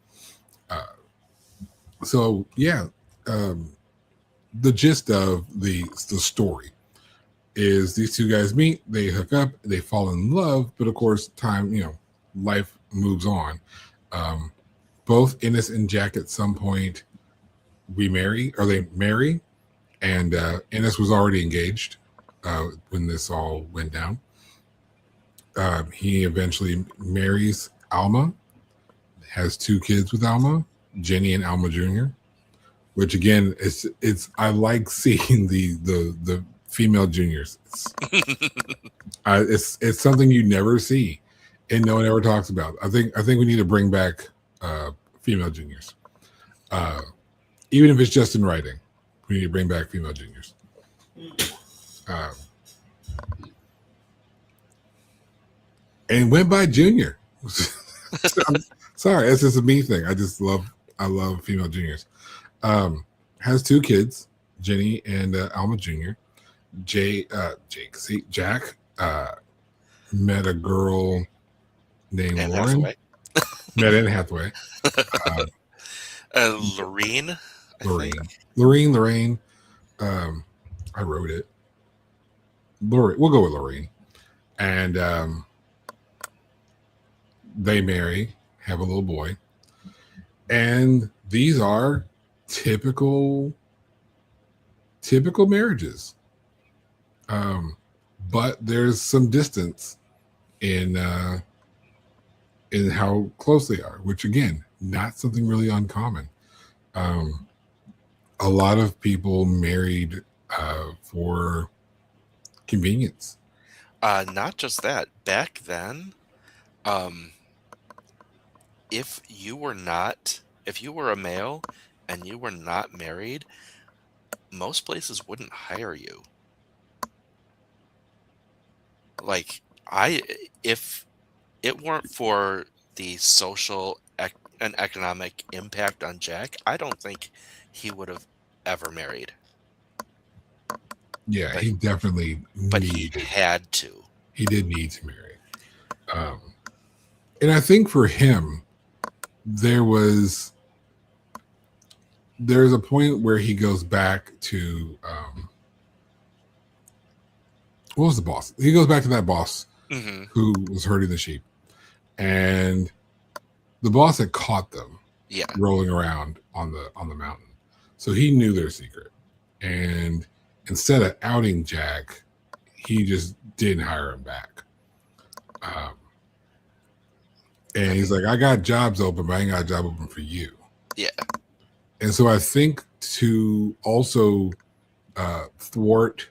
A: So yeah, the gist of the story is these two guys meet, they hook up, they fall in love, but of course, time, life moves on. Both Ennis and Jack at some point they marry, and Ennis was already engaged when this all went down. He eventually marries Alma, has 2 kids with Alma, Jenny and Alma Jr. Which again, it's I like seeing the female juniors. It's something you never see, and no one ever talks about. I think we need to bring back female juniors, even if it's just in writing. We need to bring back female juniors. And went by junior. I'm sorry, it's just a me thing. I love female juniors. Has 2 kids, Jenny and Alma Jr. Jack met a girl named
B: Anne
A: Lauren.
B: Hathaway.
A: Met Anne Hathaway.
B: Lorene.
A: Lorraine. I wrote it. Lorraine. We'll go with Lorraine. And they marry, have a little boy. And these are typical marriages. But there's some distance in how close they are, which again, not something really uncommon. A lot of people married for convenience.
B: Not just that. Back then, if you were a male and you were not married, most places wouldn't hire you. Like, if it weren't for the social and economic impact on Jack, I don't think he would have ever married.
A: Yeah, he definitely
B: he had to.
A: He did need to marry. And I think for him, there's a point where he goes back to what was the boss? He goes back to that boss who was herding the sheep, and the boss had caught them rolling around on the mountain, so he knew their secret. And instead of outing Jack, he just didn't hire him back. And he's like, I got jobs open, but I ain't got a job open for you.
B: Yeah.
A: And so I think to also thwart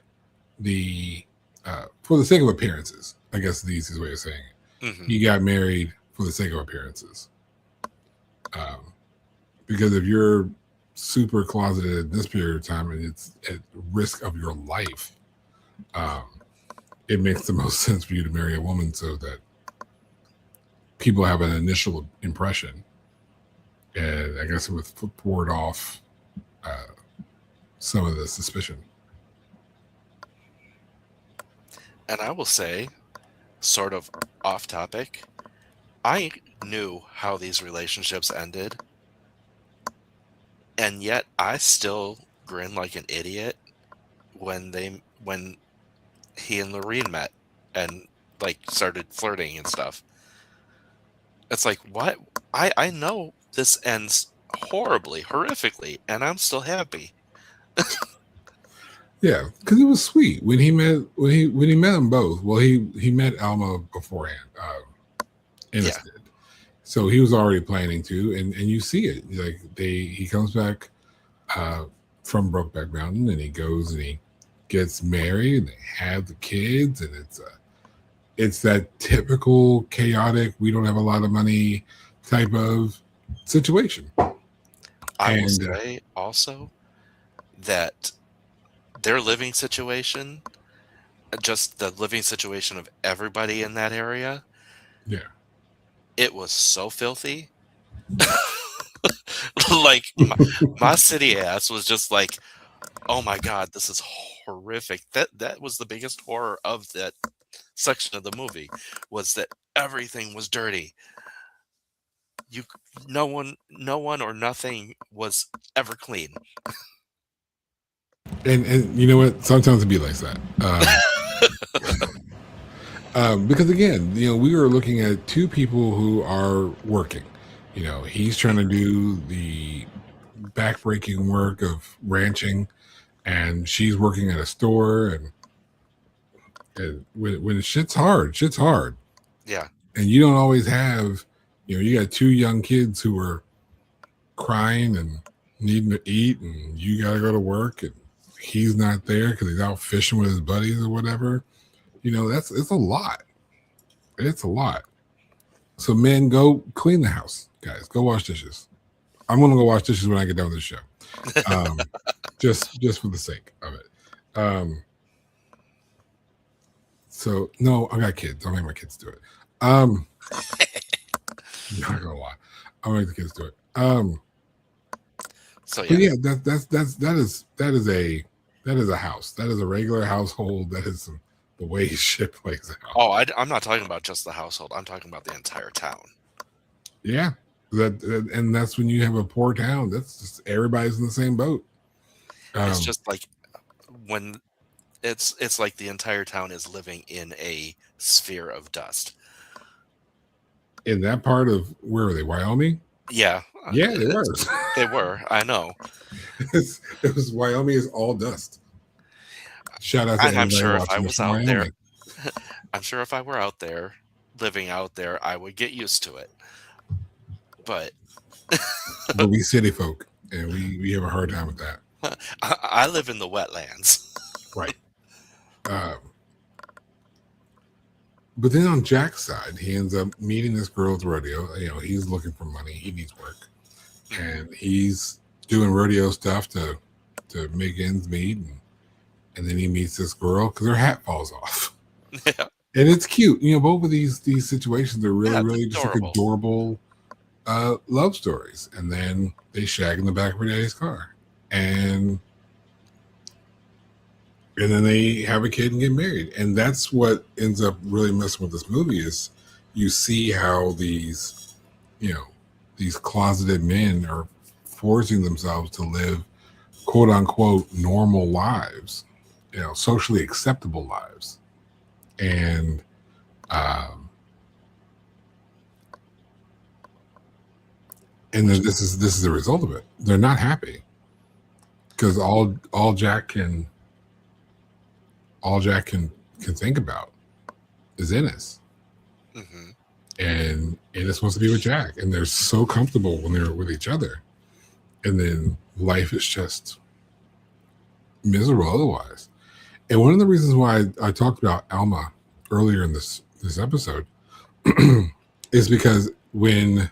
A: for the sake of appearances, I guess is the easiest way of saying it. He got married for the sake of appearances. Because if you're super closeted at this period of time and it's at risk of your life, it makes the most sense for you to marry a woman so that people have an initial impression. And I guess it would ward off some of the suspicion.
B: And I will say, sort of off topic, I knew how these relationships ended, and yet I still grin like an idiot when he and Lorene met and like started flirting and stuff. It's like, what? I know this ends horribly, horrifically, and I'm still happy.
A: Yeah, because it was sweet when he met them both. Well, he met Alma beforehand, Unscathed. So he was already planning to, and you see it. Like he comes back from Brokeback Mountain, and he goes and he gets married, and they have the kids, and it's that typical chaotic, we don't have a lot of money type of situation.
B: I will say also that their living situation, just the living situation of everybody in that area, it was so filthy. Like my city ass was just like, oh my god, this is horrific. That was the biggest horror of that section of the movie, was that everything was dirty. No one or nothing was ever clean.
A: And you know what? Sometimes it be like that. Because again, we were looking at 2 people who are working. He's trying to do the backbreaking work of ranching, and she's working at a store. And when shit's hard.
B: Yeah.
A: And you don't always have, you got 2 young kids who are crying and needing to eat, and you got to go to work, and he's not there because he's out fishing with his buddies or whatever. It's a lot. It's a lot. So, men, go clean the house, guys. Go wash dishes. I'm gonna go wash dishes when I get done with this show, just for the sake of it. So no, I got kids. I'll make my kids do it. Not gonna lie, I'll make the kids do it.
B: So
A: But
B: yeah,
A: yeah, that is a house. That is a regular household. That is the way shit plays out.
B: oh, I'm not talking about just the household. I'm talking about the entire town.
A: Yeah, and that's when you have a poor town. That's just everybody's in the same boat.
B: It's just like when it's like the entire town is living in a sphere of dust.
A: In that part of, where are they? Wyoming?
B: Yeah.
A: Yeah, they were.
B: They were. I know.
A: It was Wyoming is all dust. Shout out to
B: I'm
A: everybody
B: sure if
A: watching
B: I
A: this
B: was
A: from
B: out there,
A: Wyoming.
B: I'm sure if I were out there, living out there, I would get used to it. But
A: But we city folk, and we have a hard time with that.
B: I live in the wetlands.
A: Right. But then on Jack's side, he ends up meeting this girl at the rodeo. He's looking for money. He needs work. And he's doing rodeo stuff to make ends meet. And then he meets this girl because her hat falls off.
B: Yeah.
A: And it's cute. Both of these situations are really,
B: Yeah,
A: really just like adorable love stories. And then they shag in the back of her daddy's car. And then they have a kid and get married. And that's what ends up really messing with this movie is you see how these closeted men are forcing themselves to live quote unquote normal lives, socially acceptable lives. And then this is the result of it. They're not happy because all Jack can think about is Ennis.
B: Mm-hmm.
A: And Ennis wants to be with Jack, and they're so comfortable when they're with each other, and then life is just miserable otherwise. And one of the reasons why I talked about Alma earlier in this episode is because when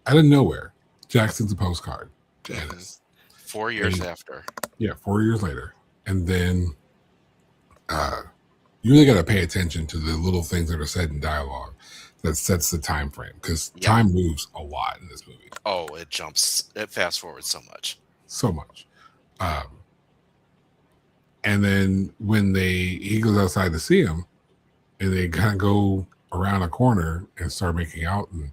A: out of nowhere Jack sends a postcard to Ennis
B: 4 years after.
A: Yeah, 4 years later. And then you really got to pay attention to the little things that are said in dialogue that sets the time frame, because time moves a lot in this movie.
B: Oh, it fast forwards so much.
A: And then when he goes outside to see him, and they kind of go around a corner and start making out and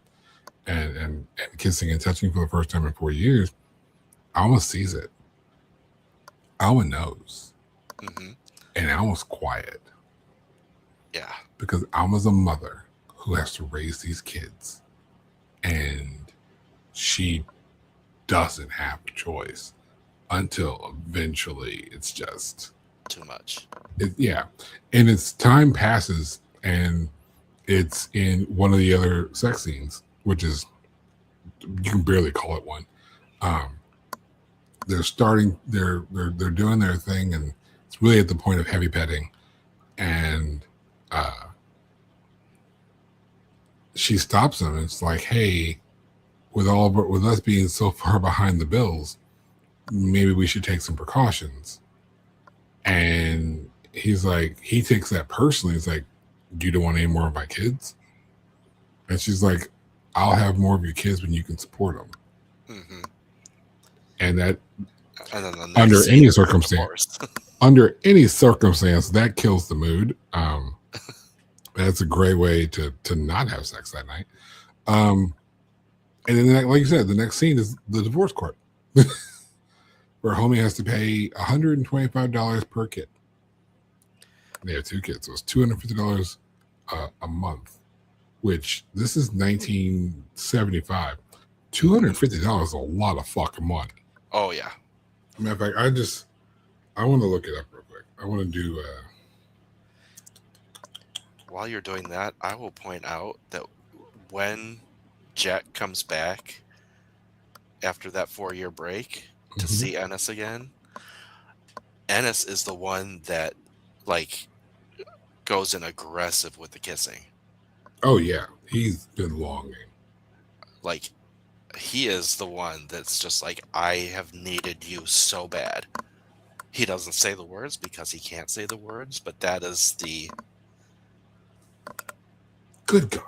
A: kissing and touching for the first time in 4 years, Alma sees it. Alma knows.
B: Mm-hmm.
A: And Alma's quiet.
B: Yeah.
A: Because Alma's a mother who has to raise these kids. And she doesn't have a choice until eventually it's just
B: too much.
A: And it's time passes, and it's in one of the other sex scenes, which is, you can barely call it one. They're doing their thing, and it's really at the point of heavy petting, and she stops him. And it's like, hey, with us being so far behind the bills, maybe we should take some precautions. And he's like, he takes that personally. He's like, you don't want any more of my kids? And she's like, I'll have more of your kids when you can support them.
B: Mm-hmm.
A: And that,
B: and
A: under any circumstance, that kills the mood. That's a great way to not have sex that night. And then, like you said, the next scene is the divorce court, where homie has to pay $125 per kid. They have 2 kids, so it's $250 a month. Which, this is 1975. $250 is a lot of fucking money.
B: Oh yeah.
A: Matter of fact, I want to look it up real quick. I want to do
B: while you're doing that, I will point out that when Jack comes back after that 4-year break to see Ennis again, Ennis is the one that like goes in aggressive with the kissing.
A: Oh yeah, he's been longing.
B: Like, he is the one that's just like, I have needed you so bad. He doesn't say the words because he can't say the words, but that is the...
A: Good God.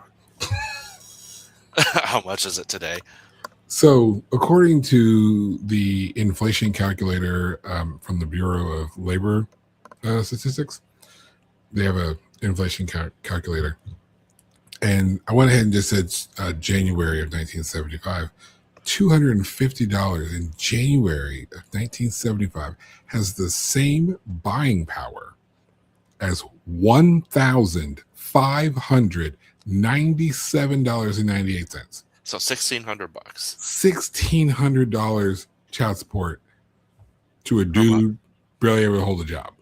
B: How much is it today?
A: So, according to the inflation calculator from the Bureau of Labor Statistics, they have a inflation calculator. And I went ahead and just said January of 1975. $250 in January of 1975 has the same buying power as $1,597.98.
B: So $1,600.
A: $1,600 child support to a dude barely able to hold a job.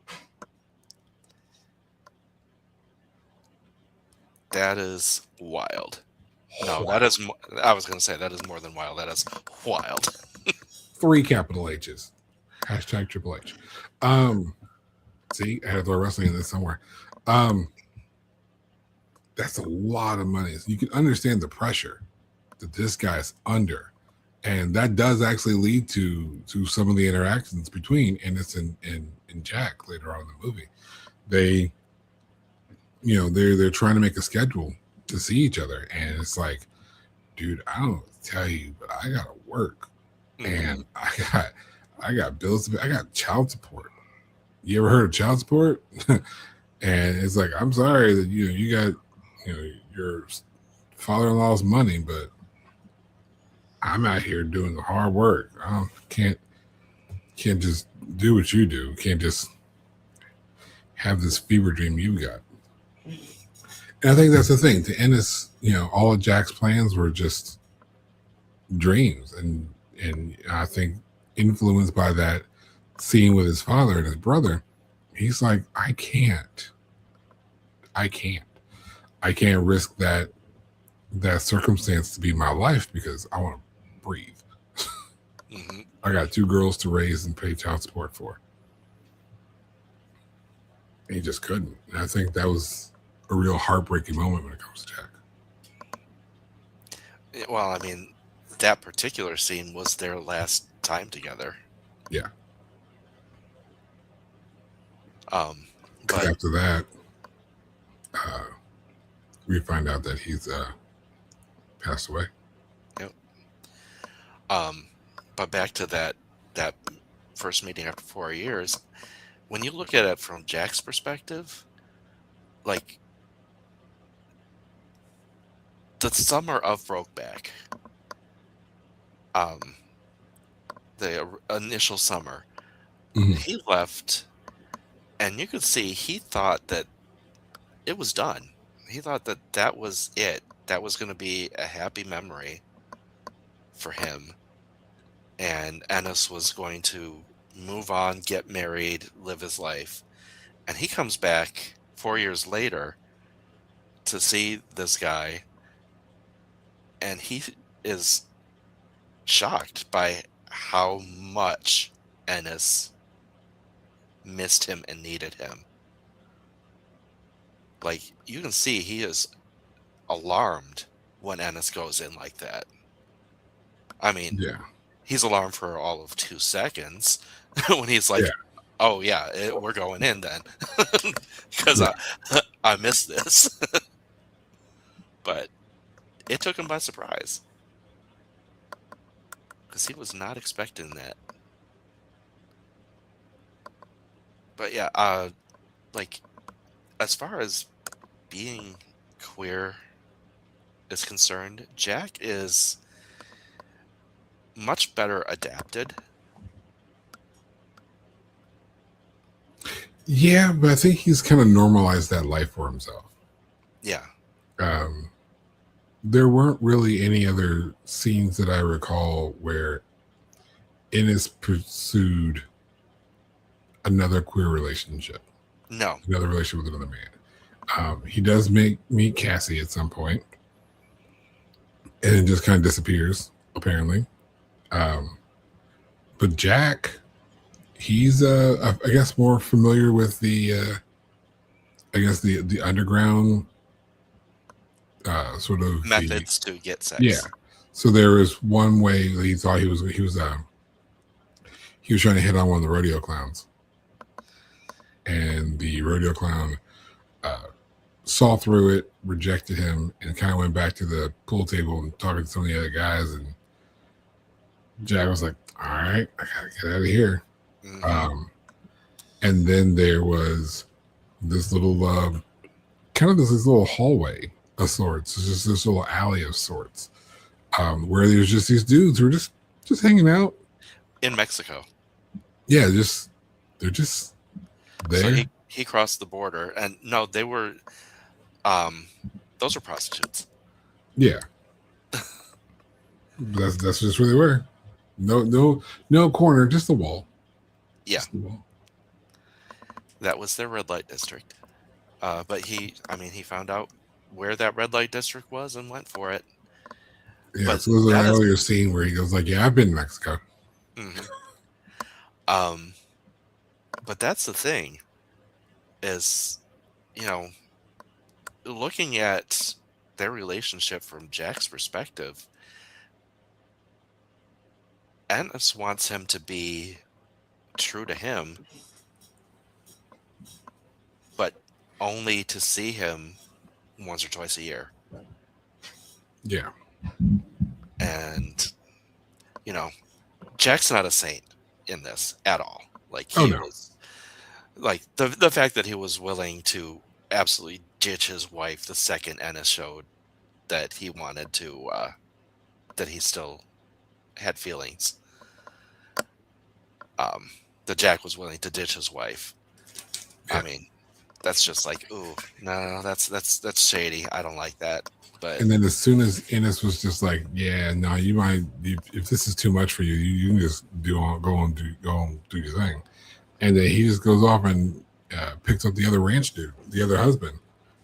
B: That is wild. No, that is... I was going to say that is more than wild. That is wild.
A: 3 capital H's. Hashtag Triple H. See, I had to throw wrestling in this somewhere. That's a lot of money. So you can understand the pressure that this guy's under. And that does actually lead to some of the interactions between Ennis and Jack later on in the movie. They, they're trying to make a schedule to see each other. And it's like, dude, I don't tell you, but I gotta work. And I got bills to pay. I got child support. You ever heard of child support? And it's like, I'm sorry that you got your father-in-law's money, but I'm out here doing the hard work. I can't just do what you do. Can't just have this fever dream you got. And I think that's the thing. To Ennis, all of Jack's plans were just dreams, and I think influenced by that scene with his father and his brother, he's like, I can't risk that circumstance to be my life because I want to breathe. I got 2 girls to raise and pay child support for. And he just couldn't. And I think that was a real heartbreaking moment when it comes to Jack.
B: Well, I mean, that particular scene was their last time together.
A: Yeah.
B: But
A: after that, we find out that he's passed away.
B: Yep. But back to that first meeting after 4 years, when you look at it from Jack's perspective, like the summer of Brokeback, the initial summer, he left, and you could see he thought that it was done. He thought that was it. That was going to be a happy memory for him. And Ennis was going to move on, get married, live his life. And he comes back 4 years later to see this guy, and he is shocked by how much Ennis missed him and needed him. Like, you can see he is alarmed when Ennis goes in like that. I mean,
A: Yeah.
B: He's alarmed for all of 2 seconds when he's like, oh, yeah, we're going in then. Because I missed this. But it took him by surprise. Because he was not expecting that. But yeah, like, as far as being queer is concerned, Jack is much better adapted.
A: Yeah, but I think he's kind of normalized that life for himself.
B: Yeah.
A: There weren't really any other scenes that I recall where Ennis pursued another queer relationship.
B: No.
A: Another relationship with another man. He does meet Cassie at some point, and it just kind of disappears, apparently. But Jack, he's I guess more familiar with the the underground sort of
B: Methods to get sex.
A: Yeah. So there was one way he thought he was trying to hit on one of the rodeo clowns, and the rodeo clown saw through it, rejected him, and kind of went back to the pool table and talking to some of the other guys. And Jack was like, "All right, I gotta get out of here."
B: Mm-hmm.
A: And then there was this little kind of this little hallway of sorts. It's just this little alley of sorts, where there's just these dudes who are just hanging out
B: In Mexico.
A: Yeah, they're just there.
B: So he crossed the border, and no, they were those are prostitutes.
A: Yeah. That's just where they were. No corner, just the wall.
B: Yeah.
A: Just the wall.
B: That was their red light district. But he found out where that red light district was and went for it.
A: Yeah,
B: But
A: so there's an
B: that is-
A: earlier scene where he goes like, "Yeah, I've been in Mexico."
B: Mm-hmm. But that's the thing, is, looking at their relationship from Jack's perspective, Ennis wants him to be true to him, but only to see him once or twice a year.
A: Yeah.
B: And, Jack's not a saint in this at all. Like,
A: Oh,
B: he
A: no.
B: was, like, the fact that he was willing to absolutely ditch his wife the second Ennis showed that he wanted to, that he still had feelings. That Jack was willing to ditch his wife.
A: Yeah.
B: I mean, that's just like, ooh, no, that's shady. I don't like that. But
A: And then as soon as Ennis was just like, "Yeah, no, you might if this is too much for you, you can just go on do your thing," and then he just goes off and picks up the other ranch dude, the other husband,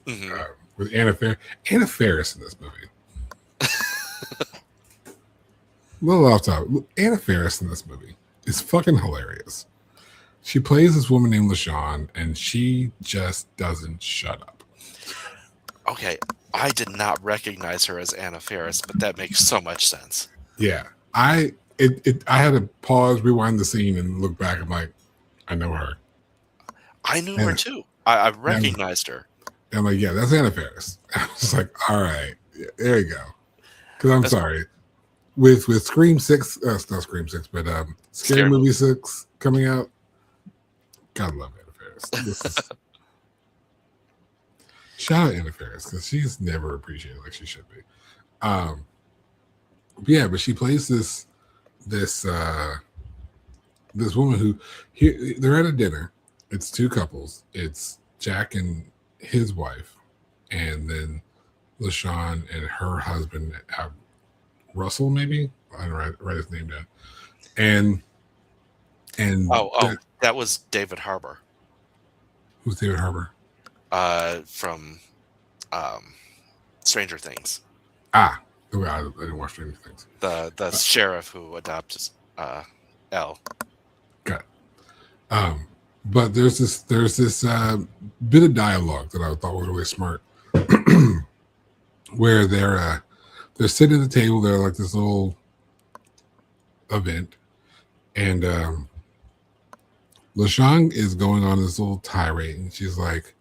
B: mhm.
A: with Anna Faris in this movie. A little off topic. Anna Faris in this movie is fucking hilarious. She plays this woman named LaShawn, and she just doesn't shut up.
B: Okay, I did not recognize her as Anna Faris, but that makes so much sense.
A: Yeah, I had to pause, rewind the scene, and look back. I'm like, I know her.
B: I knew her too. I recognized her.
A: And I'm like, yeah, that's Anna Faris. I was just like, all right, yeah, there you go. Because I'm sorry, with Scream 6, not Scream 6, but Scary Movie 6 coming out. God love Anna Faris. Shout out Anna Faris, because she's never appreciated like she should be. But she plays this woman who they're at a dinner. It's two couples. It's Jack and his wife, and then LaShawn and her husband, Russell, maybe I don't write his name down. And
B: that was David Harbour.
A: Who's David Harbour?
B: From Stranger Things.
A: I didn't watch Stranger Things.
B: The sheriff who adopts Elle.
A: Got it. But there's this bit of dialogue that I thought was really smart, where they're sitting at the table. They're like this little event, and LaShawn is going on this little tirade, and she's like,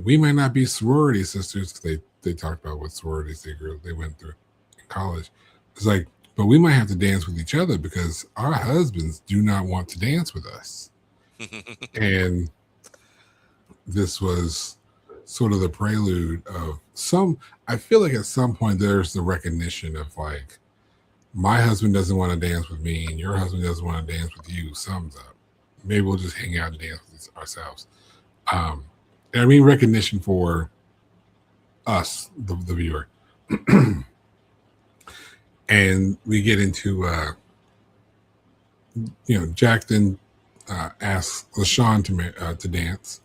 A: "We might not be sorority sisters," because they talked about what sororities they went through in college. It's like, but we might have to dance with each other because our husbands do not want to dance with us. And this was sort of the prelude of I feel like at some point there's the recognition of like, my husband doesn't want to dance with me and your husband doesn't want to dance with you. Sums up. Maybe we'll just hang out and dance with ourselves. And I mean recognition for us, the viewer. And we get into Jack then asks LaShawn to dance,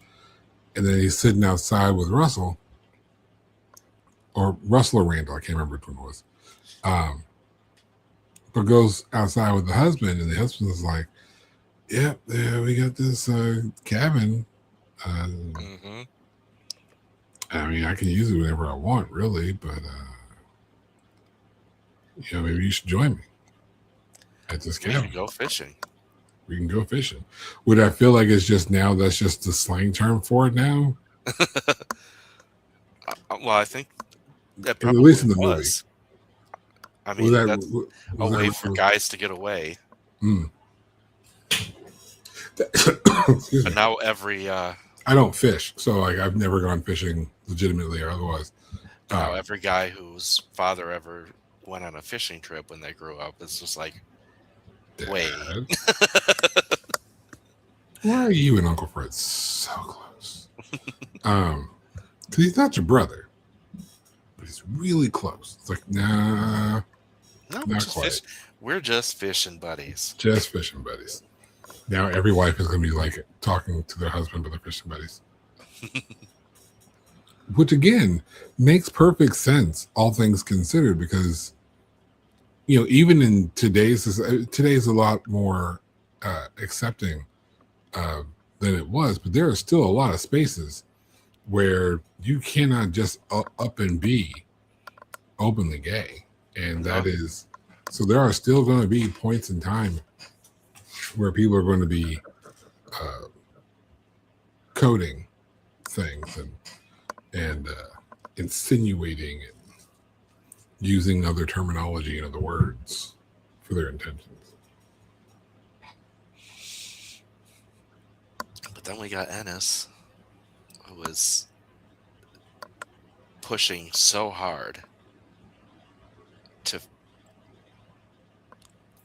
A: and then he's sitting outside with Russell or Randall. I can't remember which one it was. But goes outside with the husband, and the husband is like, "Yep, yeah, we got this cabin.
B: Mm-hmm.
A: I mean, I can use it whenever I want, really, but maybe you should join me at this cabin.
B: We can go fishing.
A: We can go fishing." Would I feel like it's just now? That's just the slang term for it now.
B: Well, I think that
A: At
B: probably
A: least in the
B: was.
A: movie.
B: I mean, that's a way
A: for
B: guys to get away.
A: Excuse
B: but
A: me.
B: now every
A: I don't fish, so like I've never gone fishing legitimately or otherwise.
B: now every guy whose father ever went on a fishing trip when they grew up is just like, wait.
A: Why are you and Uncle Fred so close? Because he's not your brother, but he's really close. It's like, nah,
B: No,
A: not quite.
B: We're just fishing buddies.
A: Just fishing buddies. Now every wife is going to be like talking to their husband, but they're fishing buddies. Which again makes perfect sense, all things considered, because even in today's a lot more accepting than it was, but there are still a lot of spaces where you cannot just up and be openly gay, and that is so. There are still going to be points in time where people are going to be coding things and insinuating and using other terminology and other words for their intentions.
B: But then we got Ennis, who was pushing so hard to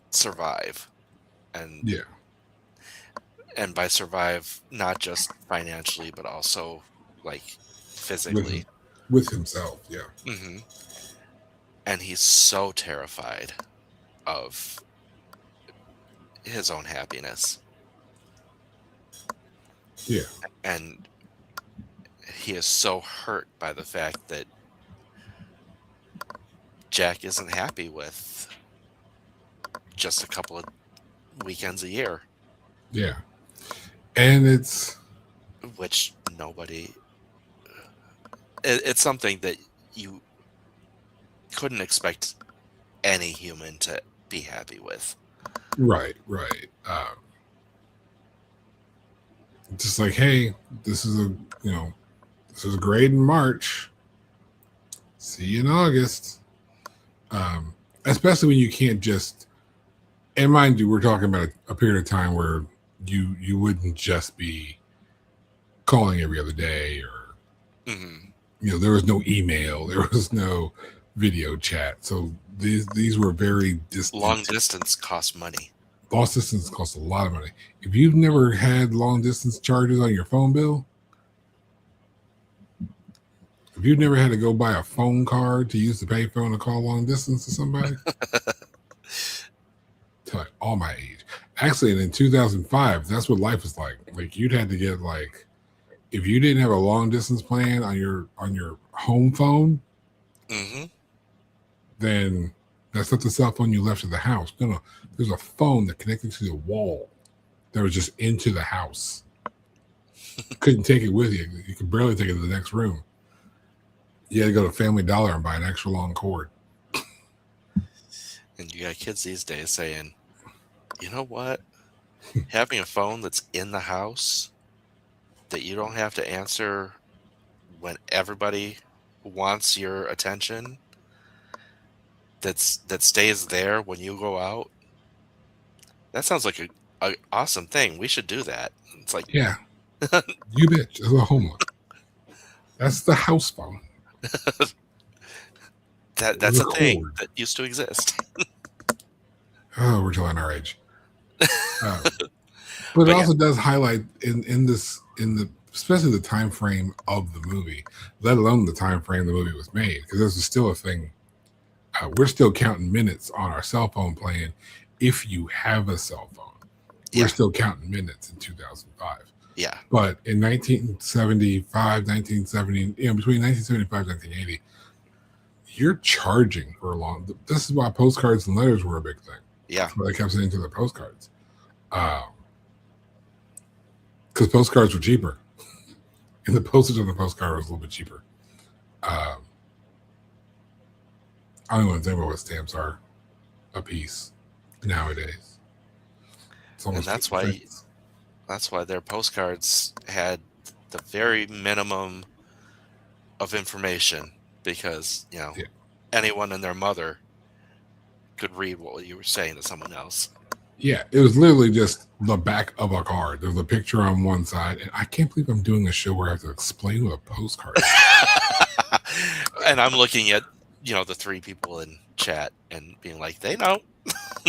B: survive. And and by survive, not just financially, but also like physically
A: with himself.
B: Mm-hmm. And he's so terrified of his own happiness. And he is so hurt by the fact that Jack isn't happy with just a couple of weekends a year.
A: And it's
B: which nobody it's something that you couldn't expect any human to be happy with.
A: Right. Just like, hey, this is great in March. See you in August. Especially when you can't just, and mind you, we're talking about a period of time where you wouldn't just be calling every other day, or there was no email, there was no video chat, so these were very distant.
B: Long distance costs money.
A: Long distance costs a lot of money. If you've never had long distance charges on your phone bill, if you've never had to go buy a phone card to use the payphone to call long distance to somebody, to like all my age. Actually, and in 2005, that's what life was like. Like you'd had to get like, if you didn't have a long distance plan on your home phone, then that's not the cell phone you left at the house. No, there's a phone that connected to the wall that was just into the house. You couldn't take it with you. You could barely take it to the next room. You had to go to Family Dollar and buy an extra long cord.
B: And you got kids these days saying, you know what? Having a phone that's in the house that you don't have to answer when everybody wants your attention, that stays there when you go out, that sounds like a awesome thing. We should do that. It's like,
A: yeah, you bitch. That's a home one. That's the house phone.
B: That's a thing that used to exist.
A: Oh, we're telling our age. But it also does highlight in the especially the time frame of the movie, let alone the time frame the movie was made, because this is still a thing. We're still counting minutes on our cell phone plan. If you have a cell phone, we're still counting minutes in 2005.
B: Yeah.
A: But in 1975, 1970, between 1975 and 1980, you're charging for a long. This is why postcards and letters were a big thing.
B: Yeah.
A: That's why they kept sending to the postcards. Because postcards were cheaper. And the postage on the postcard was a little bit cheaper. I don't even think about what stamps are a piece nowadays. It's almost
B: And that's why their postcards had the very minimum of information, because anyone and their mother could read what you were saying to someone else.
A: Yeah, it was literally just the back of a card. There's a picture on one side, and I can't believe I'm doing a show where I have to explain what a postcard is.
B: And I'm looking at the three people in chat and being like, they know.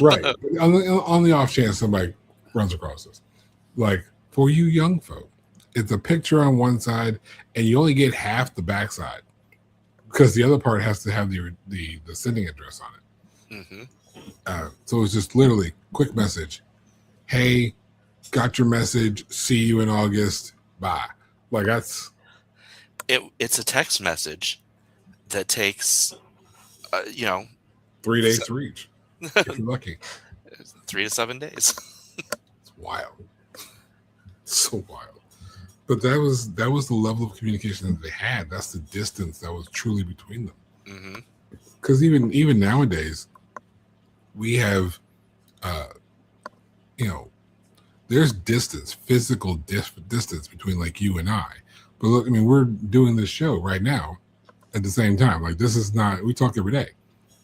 A: Right. On the off chance somebody runs across this. Like, for you young folk, it's a picture on one side, and you only get half the back side because the other part has to have the sending address on it.
B: Mm-hmm.
A: So it's just literally quick message. Hey, got your message. See you in August. Bye. Like, that's
B: it's a text message that takes
A: 3 days to reach if you're lucky.
B: 3 to 7 days.
A: It's wild. So wild. But that was the level of communication that they had. That's the distance that was truly between them. Because mm-hmm. even nowadays, we have there's distance, physical distance between like you and I. But look, I mean, we're doing this show right now at the same time. Like, this is not, we talk every day.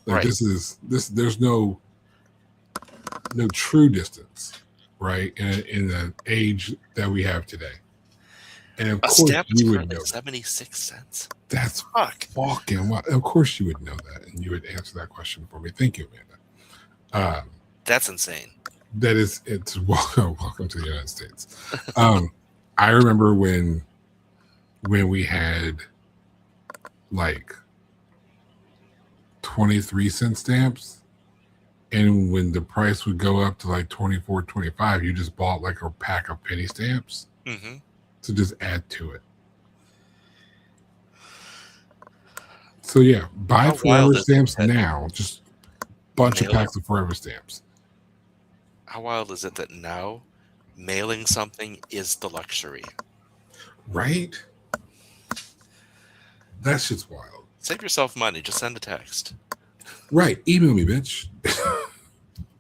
A: Like, right. There's no true distance, right? In the age that we have today. And of course you would know
B: 76 cents.
A: That's fucking wild. Of course you would know that, and you would answer that question for me. Thank you, Amanda.
B: That's insane.
A: It's welcome to the United States. I remember when we had like 23-cent stamps, and when the price would go up to like 24, 25, you just bought like a pack of penny stamps to just add to it. So yeah, buy forever stamps now. Just bunch of packs of forever stamps.
B: How wild is it that now mailing something is the luxury?
A: Right? That shit's wild.
B: Save yourself money. Just send a text.
A: Right. Email me, bitch.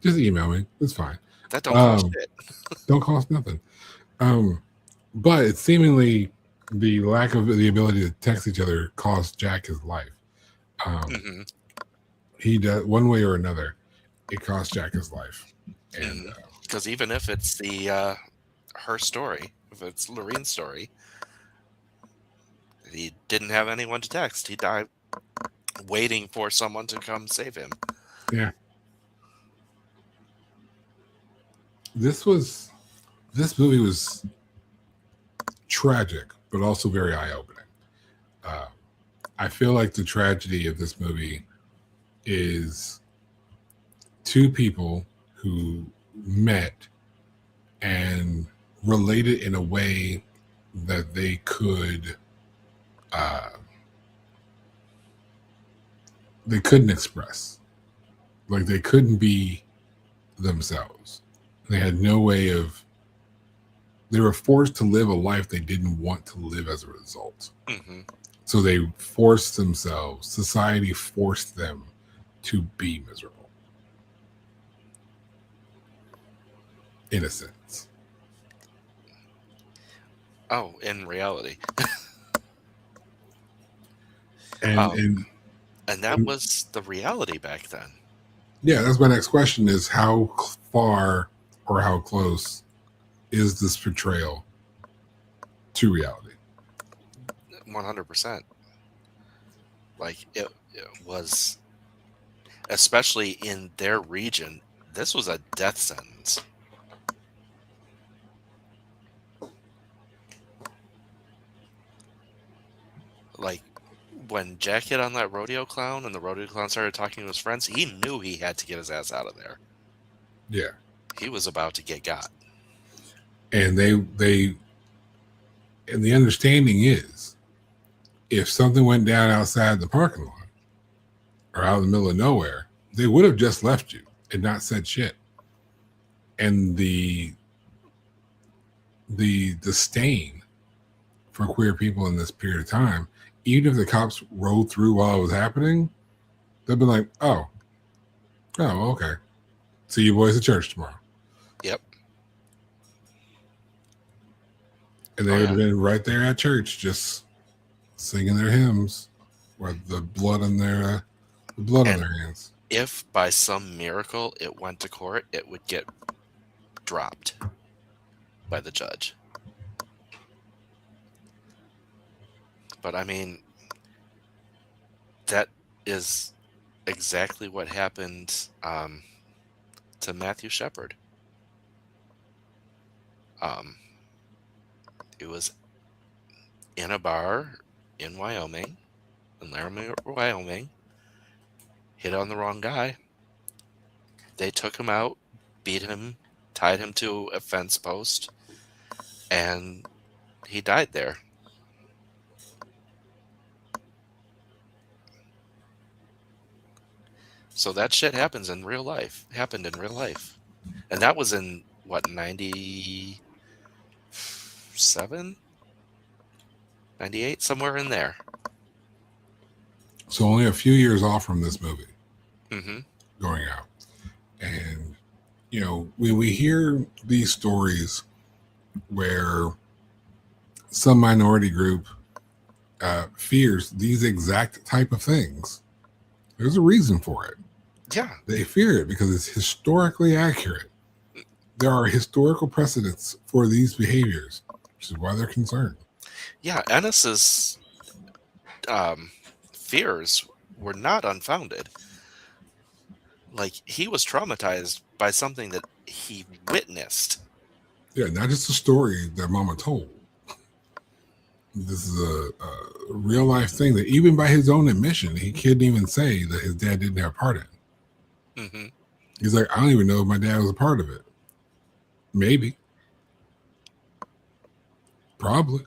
A: Just email me. It's fine.
B: That don't cost shit.
A: Don't cost nothing. But it's seemingly the lack of the ability to text each other cost Jack his life. He does, one way or another, it cost Jack his life. And
B: because even if it's the her story, if it's Lorene's story, he didn't have anyone to text. He died waiting for someone to come save him.
A: Yeah. This movie was tragic, but also very eye-opening. I feel like the tragedy of this movie is two people who met and related in a way that they couldn't express. Like, they couldn't be themselves. They had no way of, they were forced to live a life they didn't want to live as a result. So they forced themselves, society forced them to be miserable. In a sense.
B: Oh, in reality.
A: And
B: that was the reality back then.
A: Yeah, that's my next question is how far or how close is this portrayal to reality?
B: 100%. Like, it was, especially in their region, this was a death sentence. Like, when Jack hit on that rodeo clown and the rodeo clown started talking to his friends, he knew he had to get his ass out of there.
A: Yeah.
B: He was about to get got.
A: And they And the understanding is, if something went down outside the parking lot or out in the middle of nowhere, they would have just left you and not said shit. And the disdain for queer people in this period of time, even if the cops rolled through while it was happening, they'd be like, oh, okay. See you boys at church tomorrow.
B: Yep.
A: And they would have been right there at church, just singing their hymns with the blood on their hands.
B: If by some miracle it went to court, it would get dropped by the judge. But I mean, that is exactly what happened to Matthew Shepard. It was in a bar in Wyoming, in Laramie, Wyoming. Hit on the wrong guy. They took him out, beat him, tied him to a fence post, and he died there. So that shit happened in real life. And that was in, what, 97? 98? Somewhere in there.
A: So only a few years off from this movie
B: Mm-hmm.
A: going out. And, you know, when we hear these stories where some minority group fears these exact type of things, there's a reason for it.
B: Yeah.
A: They fear it because it's historically accurate. There are historical precedents for these behaviors, which is why they're concerned.
B: Yeah, Ennis's fears were not unfounded. Like, he was traumatized by something that he witnessed.
A: Yeah, not just a story that Mama told. This is a real life thing that even by his own admission, he couldn't even say that his dad didn't have part in it.
B: Mm-hmm.
A: He's like, I don't even know if my dad was a part of it. Maybe. Probably.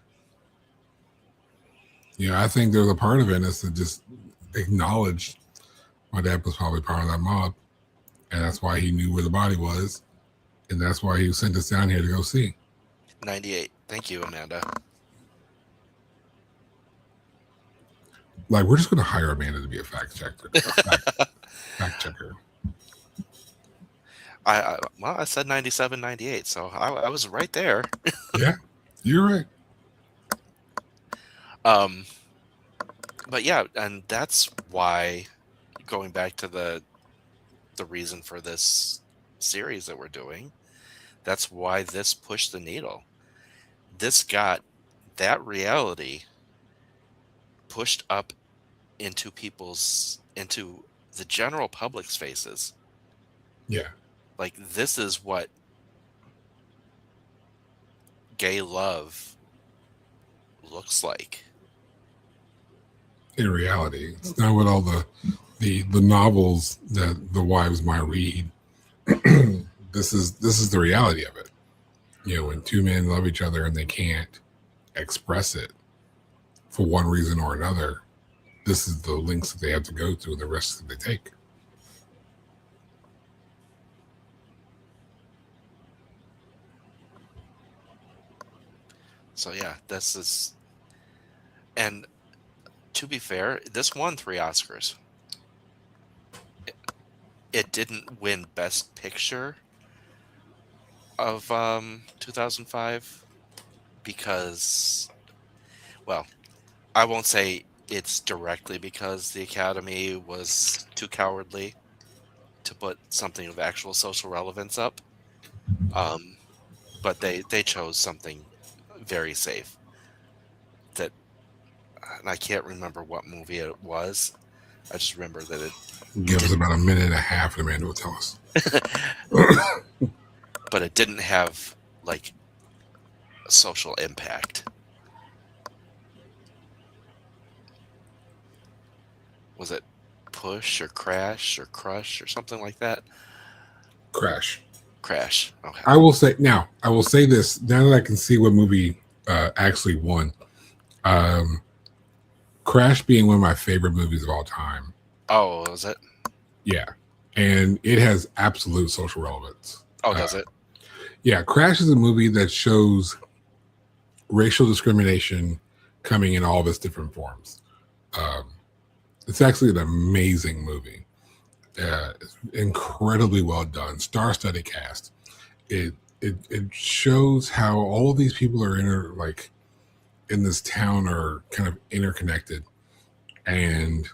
A: You know, I think there's a part of Ennis that just acknowledged my dad was probably part of that mob. And that's why he knew where the body was. And that's why he sent us down here to go see.
B: 98. Thank you, Amanda.
A: Like, we're just going to hire Amanda to be a fact checker. Fact checker.
B: I said 97, 98, so I was right there.
A: Yeah, you're right.
B: But yeah, and that's why, going back to the reason for this series that we're doing, that's why this pushed the needle. This got that reality pushed up into the general public's faces.
A: Yeah.
B: Like, this is what gay love looks like.
A: In reality, it's not what all the novels that the wives might read. This is the reality of it. You know, when two men love each other and they can't express it for one reason or another, this is the links that they have to go through and the risks that they take.
B: So yeah, this is, and to be fair, this won 3 Oscars. It didn't win Best Picture of 2005 because, well, I won't say it's directly because the Academy was too cowardly to put something of actual social relevance up. But they chose something very safe. That, and I can't remember what movie it was. I just remember that it
A: Give us about a minute and a half, and Amanda will tell us.
B: But it didn't have like a social impact. Was it Push or Crash or Crush or something like that?
A: Crash.
B: Okay.
A: I will say this now that I can see what movie actually won. Um, Crash being one of my favorite movies of all time.
B: Oh, was it?
A: Yeah, and it has absolute social relevance.
B: Oh, does it?
A: Yeah, Crash is a movie that shows racial discrimination coming in all of its different forms. Um, it's actually an amazing movie. It's incredibly well done, star-studded cast. It shows how all these people are in this town are kind of interconnected, and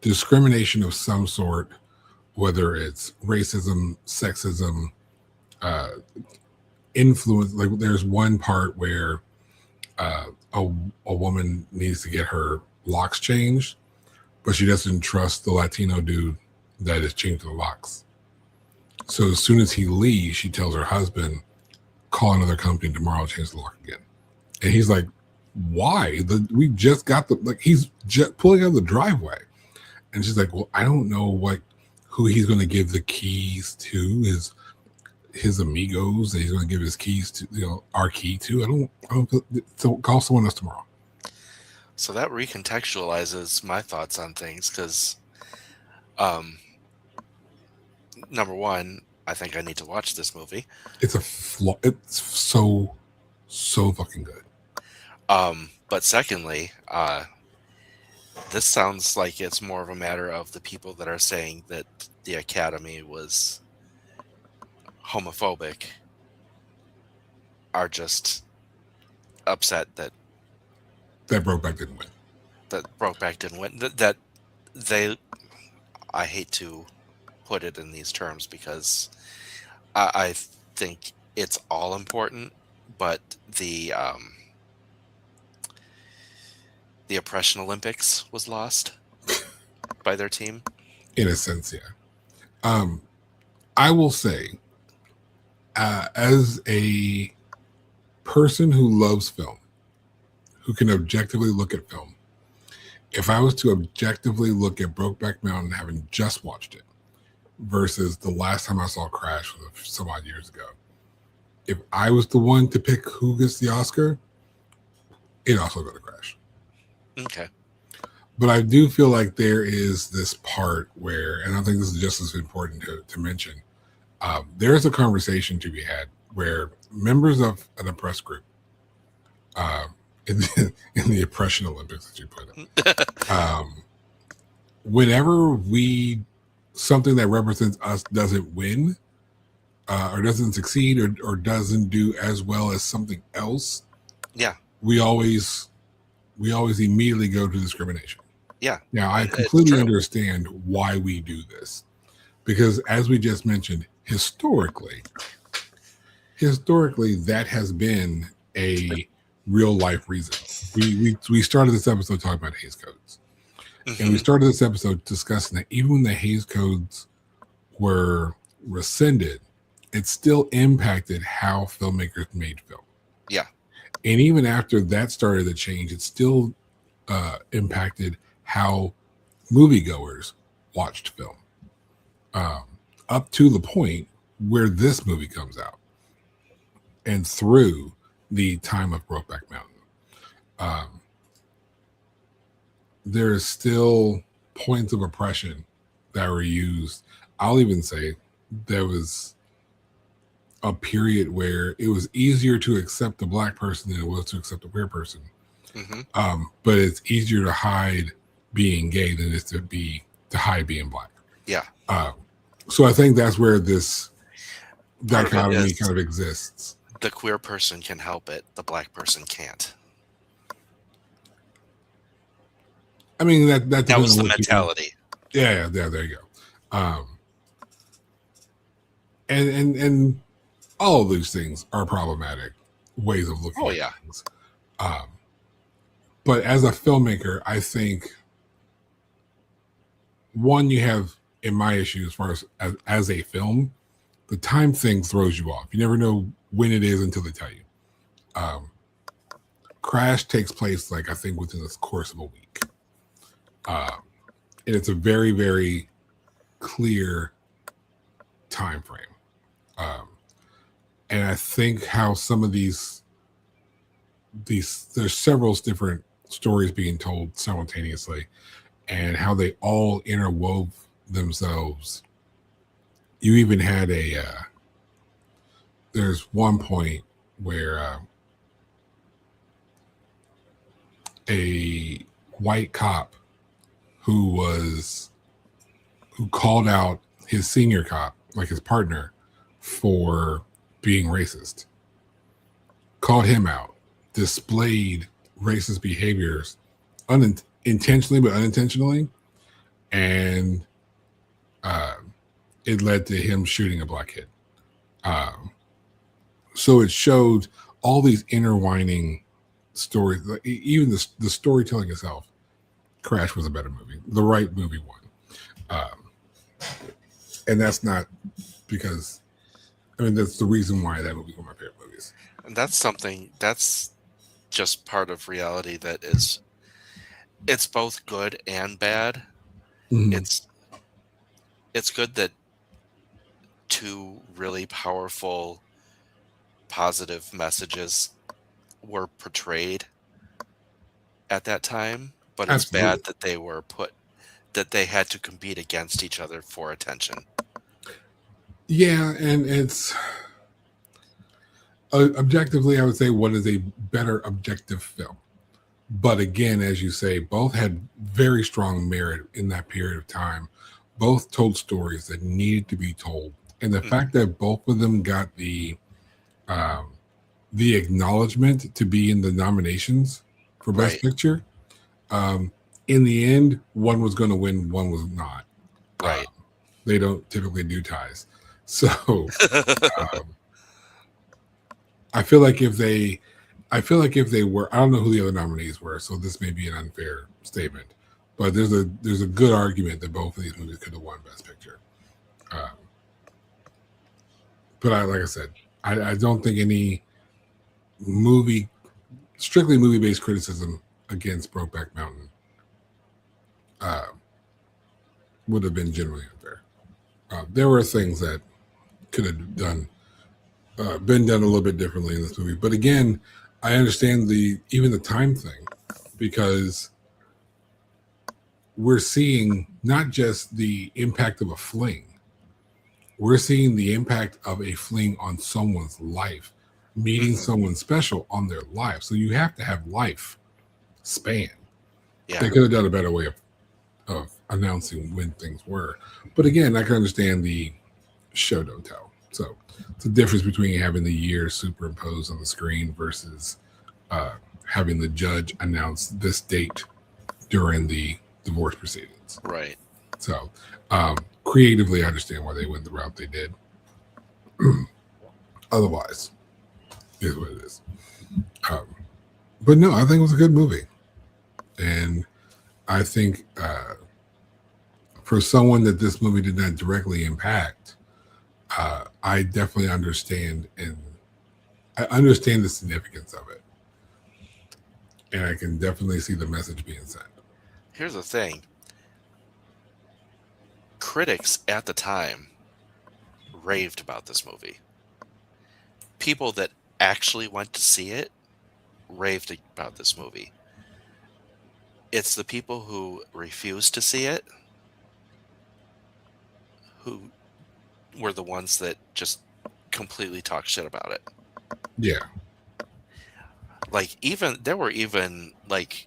A: discrimination of some sort, whether it's racism, sexism, uh, influence. Like there's one part where uh, a, a woman needs to get her locks changed, but she doesn't trust the Latino dude that is changing the locks. So as soon as he leaves, she tells her husband, call another company tomorrow, change the lock again. And he's like, why? We just got he's just pulling out of the driveway. And she's like, well, I don't know who he's going to give the keys to, his amigos that he's going to give his keys to, our key to. I don't, so call someone else tomorrow.
B: So that recontextualizes my thoughts on things because, number one, I think I need to watch this movie.
A: It's it's so fucking good.
B: But secondly, this sounds like it's more of a matter of the people that are saying that the Academy was homophobic are just upset that
A: Brokeback didn't win.
B: That Brokeback didn't win. That they, I hate to put it in these terms because I think it's all important, but the Oppression Olympics was lost by their team.
A: In a sense, yeah. I will say, as a person who loves film, who can objectively look at film, if I was to objectively look at Brokeback Mountain, having just watched it, versus the last time I saw Crash was some odd years ago, if I was the one to pick who gets the Oscar, it'd also go to Crash.
B: Okay.
A: But I do feel like there is this part where, and I think this is just as important to mention, there's a conversation to be had where members of an oppressed group, in the Oppression Olympics, that you put it, whenever something that represents us doesn't win, or doesn't succeed, or doesn't do as well as something else,
B: yeah,
A: we always immediately go to discrimination.
B: Yeah.
A: Now, I completely understand why we do this, because as we just mentioned, historically, that has been a real life reason. We started this episode talking about Hays Codes. Mm-hmm. And we started this episode discussing that even when the Hays Codes were rescinded, it still impacted how filmmakers made film.
B: Yeah.
A: And even after that started to change, it still impacted how moviegoers watched film, up to the point where this movie comes out and through the time of Brokeback Mountain. There is still points of oppression that were used. I'll even say there was a period where it was easier to accept a black person than it was to accept a queer person. Mm-hmm. But it's easier to hide being gay than it is to hide being black.
B: Yeah.
A: So I think that's where this dichotomy kind of exists.
B: The queer person can help it. The black person can't.
A: I mean, that
B: was the mentality.
A: Yeah, there you go. And all of these things are problematic ways of looking at things. But as a filmmaker, I think one, you have, in my issue, as far as a film, the time thing throws you off. You never know when it is until they tell you. Crash takes place, I think, within the course of a week. And it's a very, very clear time frame. And I think how some of these there's several different stories being told simultaneously, and how they all interwove themselves. You even had there's one point where a white cop who called out his senior cop, like his partner, for being racist, called him out, displayed racist behaviors intentionally but unintentionally, and uh, it led to him shooting a black kid. So it showed all these intertwining stories. Even the storytelling itself. Crash was a better movie. The right movie won. And that's not because, that's the reason why that movie was one of my favorite movies.
B: And that's just part of reality it's both good and bad.
A: Mhm.
B: It's good that two really powerful, positive messages were portrayed at that time, but it's
A: Absolutely.
B: bad that they had to compete against each other for attention.
A: Yeah, and it's objectively, I would say, what is a better objective film? But again, as you say, both had very strong merit in that period of time. Both told stories that needed to be told, and the fact that both of them got um, the acknowledgement to be in the nominations for Best
B: Right.
A: Picture. In the end, one was going to win, one was not.
B: Right.
A: They don't typically do ties, so I feel like if they were, I don't know who the other nominees were, so this may be an unfair statement, but there's a good argument that both of these movies could have won Best Picture. But like I said, I don't think any strictly movie-based criticism against Brokeback Mountain would have been generally unfair. There were things that could have been done a little bit differently in this movie, but again, I understand even the time thing, because we're seeing not just the impact of a fling, we're seeing the impact of a fling on someone's life, meeting someone special on their life. So you have to have life span.
B: Yeah.
A: They could have done a better way of announcing when things were. But again, I can understand the show don't tell. So it's the difference between having the years superimposed on the screen versus having the judge announce this date during the divorce proceedings.
B: Right.
A: So creatively, I understand why they went the route they did. Otherwise, is what it is. But no, I think it was a good movie. And I think for someone that this movie did not directly impact, I definitely understand, and I understand the significance of it. And I can definitely see the message being sent.
B: Here's the thing. Critics at the time raved about this movie. People that actually went to see it raved about this movie. It's the people who refused to see it who were the ones that just completely talk shit about it.
A: Yeah.
B: Like, there were even like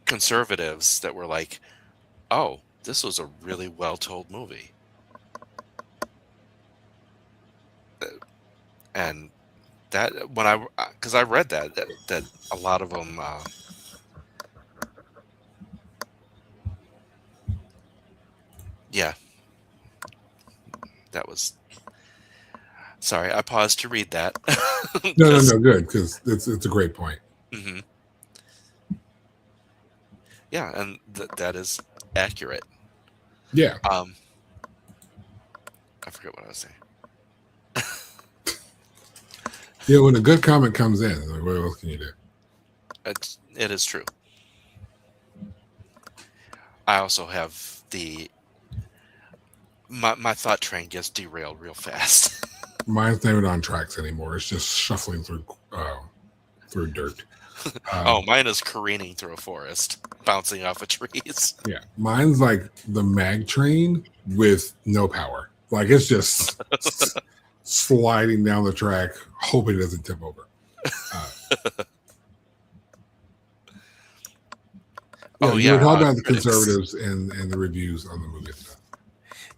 B: conservatives that were like, oh, this was a really well told movie. And that because I read that a lot of them yeah, that was, sorry, I paused to read that.
A: No, good, because it's a great point.
B: Mm-hmm. Yeah, and that is accurate.
A: Yeah.
B: I forget what I was saying.
A: Yeah, when a good comment comes in, like, what else can you do?
B: It is true. I also have my thought train gets derailed real fast.
A: Mine's not even on tracks anymore. It's just shuffling through through dirt.
B: Oh, mine is careening through a forest, bouncing off of trees.
A: Yeah, mine's like the mag train with no power. Like it's just sliding down the track, hoping it doesn't tip over.
B: Oh
A: You were
B: yeah,
A: talking about the
B: critics.
A: conservatives and the reviews on the movie.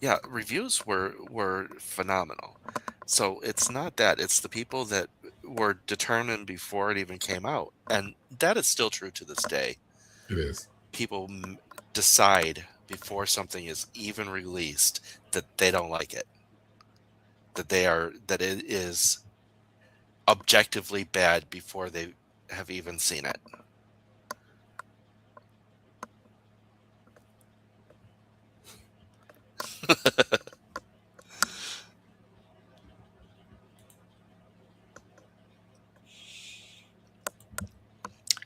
B: Yeah, reviews were phenomenal. So it's not that, it's the people that were determined before it even came out, and that is still true to this day.
A: It is.
B: People decide before something is even released that they don't like it, that it is objectively bad before they have even seen it.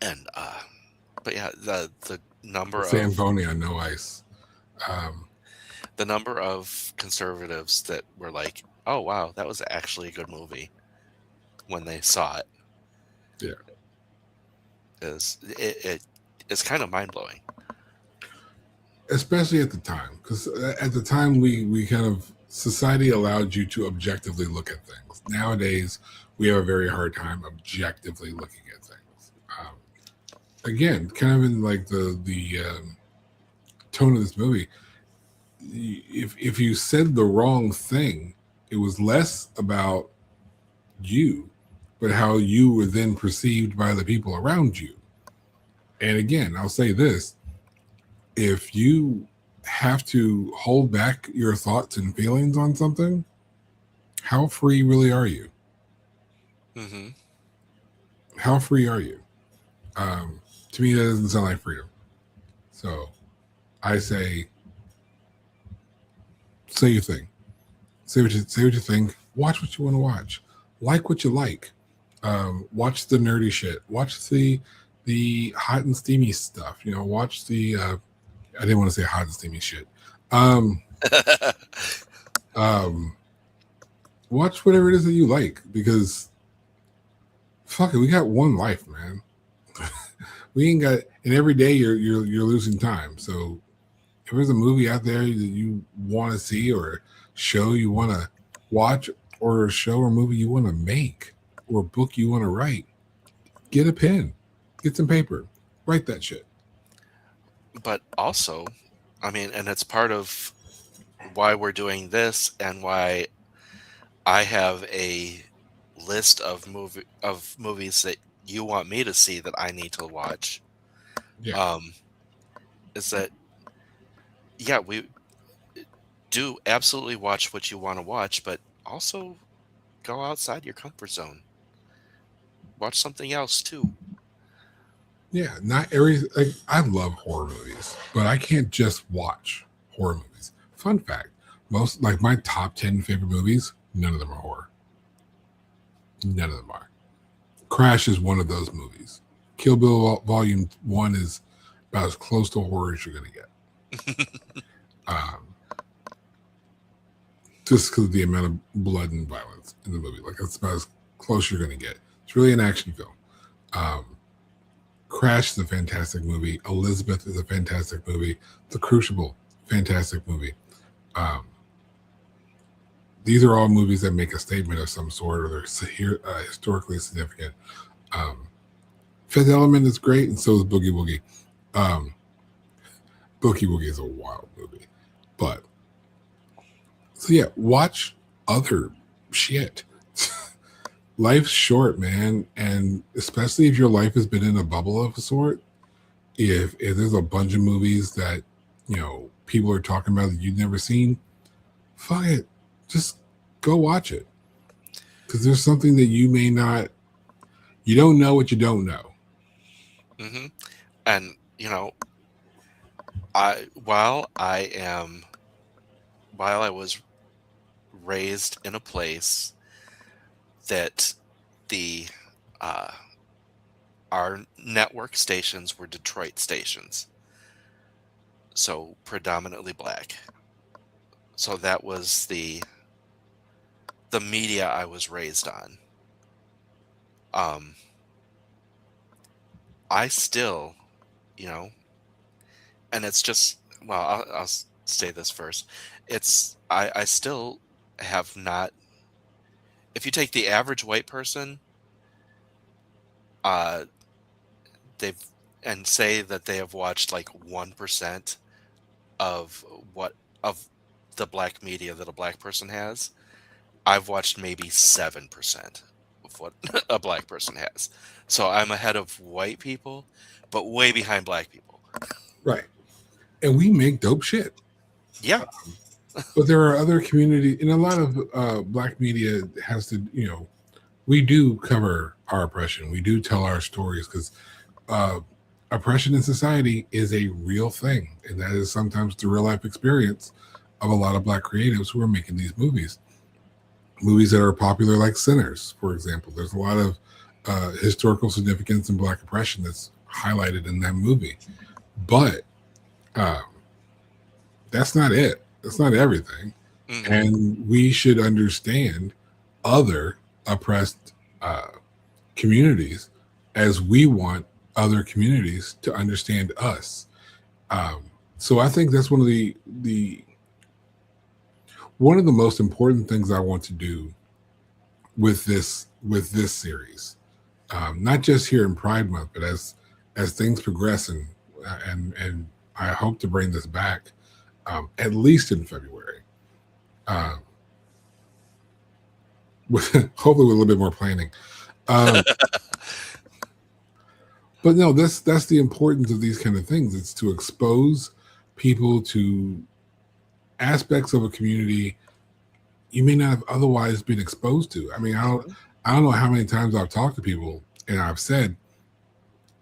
B: And but yeah, the number of
A: Zamboni on no ice.
B: the number of conservatives that were like, "Oh wow, that was actually a good movie," when they saw it, is kind of mind blowing.
A: Especially at the time, because at the time we kind of society allowed you to objectively look at things. Nowadays, we have a very hard time objectively looking at things. Again, kind of in like the tone of this movie. If you said the wrong thing, it was less about you, but how you were then perceived by the people around you. And again, I'll say this: if you have to hold back your thoughts and feelings on something, how free really are you?
B: Mm-hmm.
A: How free are you? To me, that doesn't sound like freedom. So I say your thing. Say what you think. Watch what you want to watch. Like what you like. Watch the nerdy shit. Watch the hot and steamy stuff. Watch the I didn't want to say hot and steamy shit. Watch whatever it is that you like, because fuck it, we got one life, man. We ain't got, and every day you're losing time. So if there's a movie out there that you want to see, or a show you want to watch, or a show or movie you want to make, or a book you want to write, get a pen, get some paper, write that shit.
B: But also, I mean, and it's part of why we're doing this, and why I have a list of movies that you want me to see that I need to watch.
A: Yeah.
B: Is that, yeah, we do absolutely watch what you want to watch, but also go outside your comfort zone. Watch something else too.
A: Yeah, not every, like, I love horror movies, but I can't just watch horror movies. Fun fact: most, like, my top 10 favorite movies, none of them are horror. None of them are. Crash is one of those movies. Kill Bill Volume 1 is about as close to horror as you're gonna get. Just because of the amount of blood and violence in the movie, like, that's about as close you're gonna get. It's really an action film. Crash is a fantastic movie. Elizabeth is a fantastic movie. The Crucible, fantastic movie. These are all movies that make a statement of some sort, or they're historically significant. Fifth Element is great, and so is Boogie Woogie. Boogie Woogie is a wild movie. But, so yeah, watch other shit. Life's short, man, and especially if your life has been in a bubble of a sort. If there's a bunch of movies that people are talking about that you've never seen, fuck it, just go watch it, because there's something that you may not. You don't know what you don't know.
B: Mm-hmm. And while I was raised in a place that our network stations were Detroit stations, so predominantly black. So that was the media I was raised on. Um, I still, you know, and it's just well, I'll say this first. I still have not. If you take the average white person, uh, they've and say that they have watched like 1% of what of the black media that a black person has. I've watched maybe 7% of what a black person has. So I'm ahead of white people, but way behind black people.
A: Right. And we make dope shit.
B: Yeah.
A: But there are other communities, and a lot of black media has to, we do cover our oppression. We do tell our stories because uh, oppression in society is a real thing. And that is sometimes the real life experience of a lot of black creatives who are making these movies. Movies that are popular, like Sinners, for example. There's a lot of historical significance in black oppression that's highlighted in that movie. But um, that's not it. That's not everything.
B: Mhm.
A: And we should understand other oppressed communities as we want other communities to understand us. Um, so I think that's one of the one of the most important things I want to do with this series, not just here in Pride Month, but as things progress, and I hope to bring this back at least in February, um, hopefully with a little bit more planning. Um, but no, that's the importance of these kind of things. It's to expose people to aspects of a community you may not have otherwise been exposed to. I mean, I don't know how many times I've talked to people and I've said,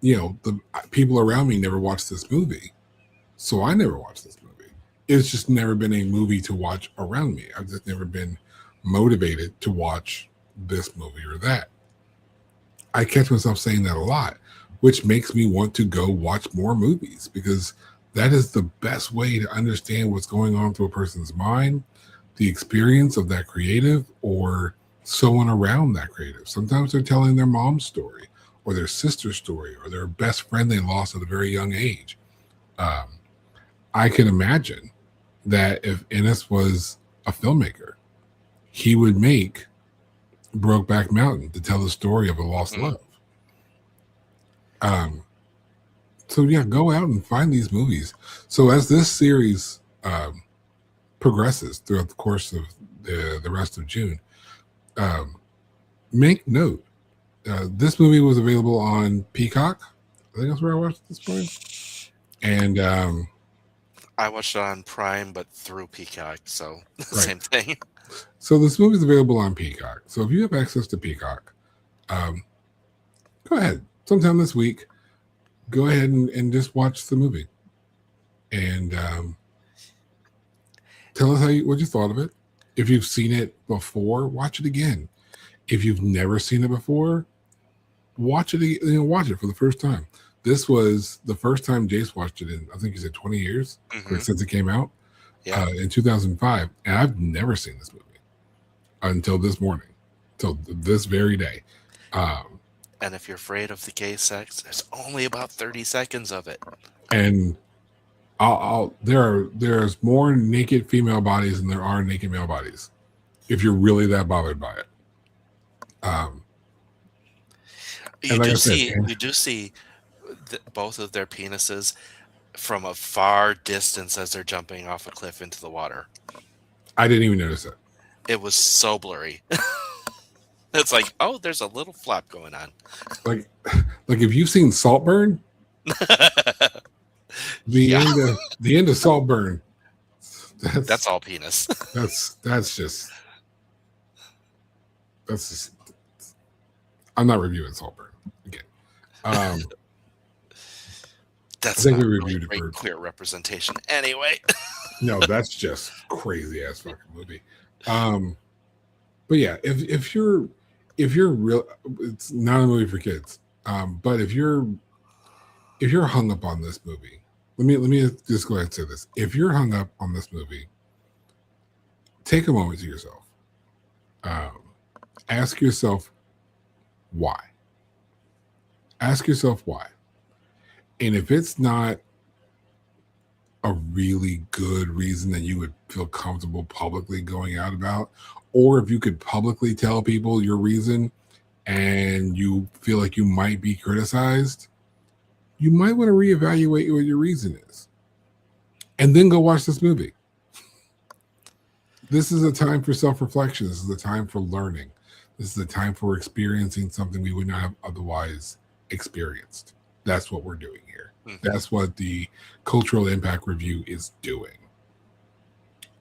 A: the people around me never watched this movie, so I never watched this movie. It's just never been a movie to watch around me. I've just never been motivated to watch this movie or that. I catch myself saying that a lot, which makes me want to go watch more movies because that is the best way to understand what's going on through a person's mind, the experience of that creative or someone around that creative. Sometimes they're telling their mom's story or their sister's story or their best friend they lost at a very young age. Um, I can imagine that if Ennis was a filmmaker, he would make Brokeback Mountain to tell the story of a lost
B: Mhm.
A: love. So yeah, go out and find these movies. So as this series progresses throughout the course of the rest of June, um, make note. This movie was available on Peacock. I think that's where I watched this point. And
B: I watched it on Prime, but through Peacock, so
A: right.
B: same thing.
A: So this movie is available on Peacock. So if you have access to Peacock, go ahead. Sometime this week, go ahead and just watch the movie. And tell us what you thought of it. If you've seen it before, watch it again. If you've never seen it before, watch it. Watch it for the first time. This was the first time Jayce watched it in, I think he said 20 years
B: Mhm.
A: since it came out
B: Yeah.
A: in 2005. And I've never seen this movie until this morning, till this very day.
B: And if you're afraid of the gay sex, there's only about 30 seconds of it.
A: And there's more naked female bodies than there are naked male bodies. If you're really that bothered by it,
B: You
A: like
B: do
A: I said,
B: see both of their penises from a far distance as they're jumping off a cliff into the water.
A: I didn't even notice it.
B: It was so blurry. It's like, oh, there's a little flap going on.
A: Like if you've seen Saltburn, the end of Saltburn,
B: that's all penis.
A: that's just I'm not reviewing Saltburn again.
B: That's
A: I think
B: not
A: we
B: really
A: reviewed it
B: great
A: for
B: queer representation anyway.
A: no, that's just crazy ass fucking movie. But yeah, if you're real, it's not a movie for kids. But if you're hung up on this movie, let me just go ahead and say this. If you're hung up on this movie, take a moment to yourself. Ask yourself why. Ask yourself why. And if it's not a really good reason that you would feel comfortable publicly going out about, or if you could publicly tell people your reason and you feel like you might be criticized, you might want to reevaluate what your reason is and then go watch this movie. This is a time for self-reflection. This is a time for learning. This is a time for experiencing something we would not have otherwise experienced. That's what we're doing here. That's what the Cultural Impact Review is doing.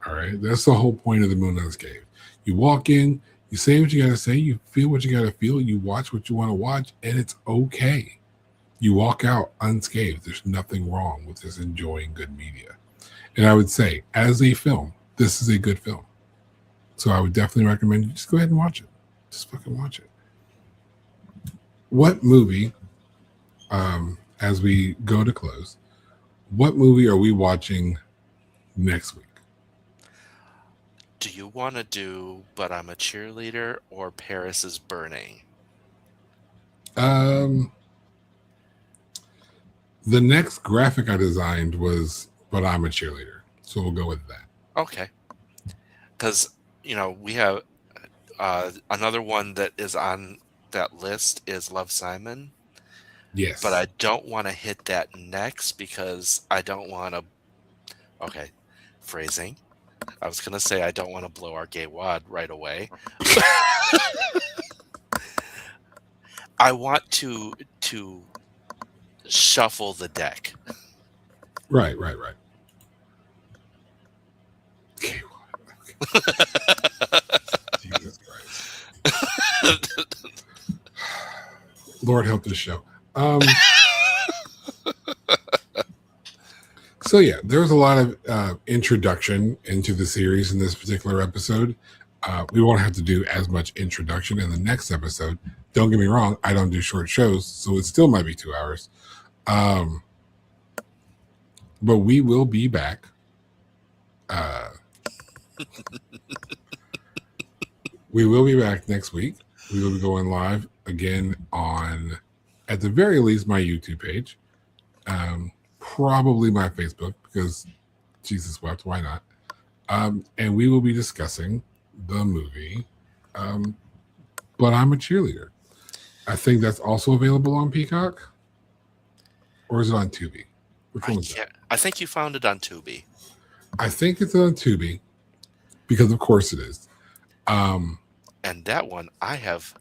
A: All right. That's the whole point of the Moon Unscathed. You walk in, you say what you got to say, you feel what you got to feel, you watch what you want to watch, and it's okay. You walk out unscathed. There's nothing wrong with just enjoying good media. And I would say, as a film, this is a good film. So I would definitely recommend you just go ahead and watch it. Just fucking watch it. What movie, as we go to close, what movie are we watching next week?
B: Do you want to do But I'm a Cheerleader or Paris is Burning?
A: The next graphic I designed was But I'm a Cheerleader. So we'll go with that.
B: Okay. Because, we have another one that is on that list is Love, Simon.
A: Yes.
B: But I don't want to hit that next because I don't want to... Okay. Phrasing. I was going to say I don't want to blow our gay wad right away. I want to shuffle the deck.
A: Right. Okay. Jesus Christ. Lord help this show. So yeah, there was a lot of introduction into the series in this particular episode. We won't have to do as much introduction in the next episode. Don't get me wrong, I don't do short shows, so it still might be 2 hours. But we will be back. We will be back next week. We will be going live again on, at the very least, my YouTube page. Probably my Facebook, because Jesus wept, why not? And we will be discussing the movie But I'm a Cheerleader. I think that's also available on Peacock. Or is it on Tubi? Which one is that?
B: I think you found it on Tubi.
A: I think it's on Tubi, because of course it is.
B: And that one I have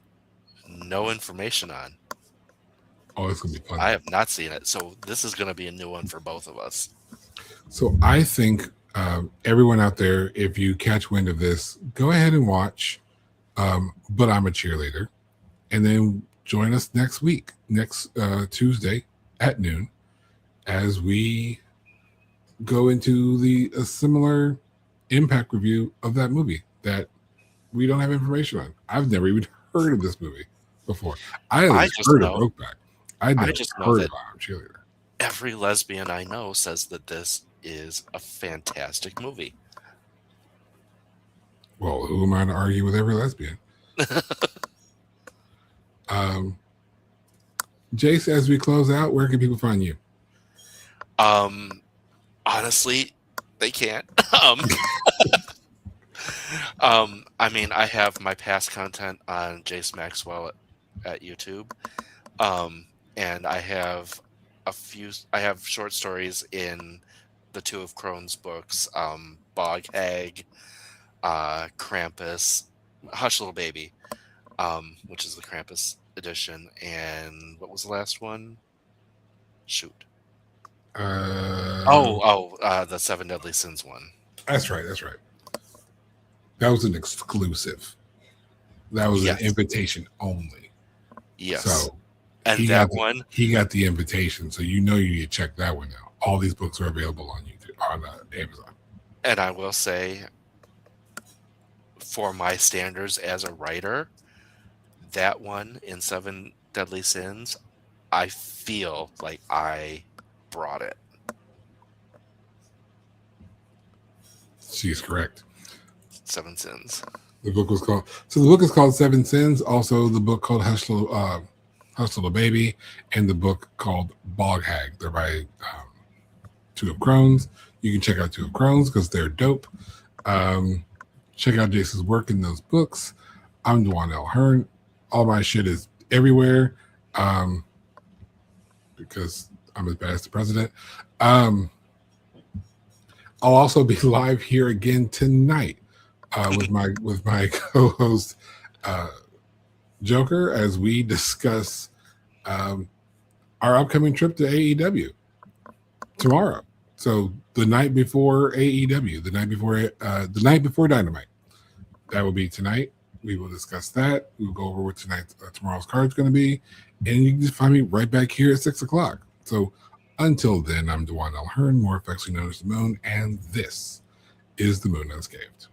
B: no information on.
A: Oh, it's going to be fun.
B: I have not seen it, so this is going to be a new one for both of us.
A: So I think everyone out there, if you catch wind of this, go ahead and watch But I'm a Cheerleader, and then join us next week, next Tuesday at noon, as we go into a similar impact review of that movie that we don't have information on. I've never even heard of this movie before. I just heard of Brokeback. I just heard about Cheerleader.
B: Every lesbian I know says that this is a fantastic movie.
A: Well, who am I to argue with every lesbian? Jayce, as we close out, where can people find you?
B: Honestly, they can't. I mean, I have my past content on Jayce Maxwell at YouTube. And I have I have short stories in the two of Crohn's books, Bog Hag, Krampus, Hush Little Baby, which is the Krampus edition. And what was the last one? Shoot. The Seven Deadly Sins one.
A: That's right. That was an exclusive. That was an invitation only.
B: Yes.
A: So,
B: and
A: he
B: that
A: got he got the invitation, so you need to check that one out. All these books are available on YouTube, on Amazon.
B: And I will say, for my standards as a writer, that one in Seven Deadly Sins, I feel like I brought it.
A: She's correct.
B: Seven Sins.
A: The book was called. So the book is called Seven Sins. Also, the book called Hush Hustle a Baby, and the book called Bog Hag. They're by Two of Crones. You can check out Two of Crones because they're dope. Check out Jayce's work in those books. I'm Dwan L. Hearn. All my shit is everywhere because I'm as bad as the president. I'll also be live here again tonight with my co-host Joker as we discuss our upcoming trip to AEW tomorrow. So the night before AEW, the night before Dynamite, that will be tonight. We will discuss that. We will go over what tomorrow's card is going to be, and you can just find me right back here at 6:00. So until then, I'm Dwan L. Hearn, more affectionately known as the Moon, and this is the Moon Unscathed.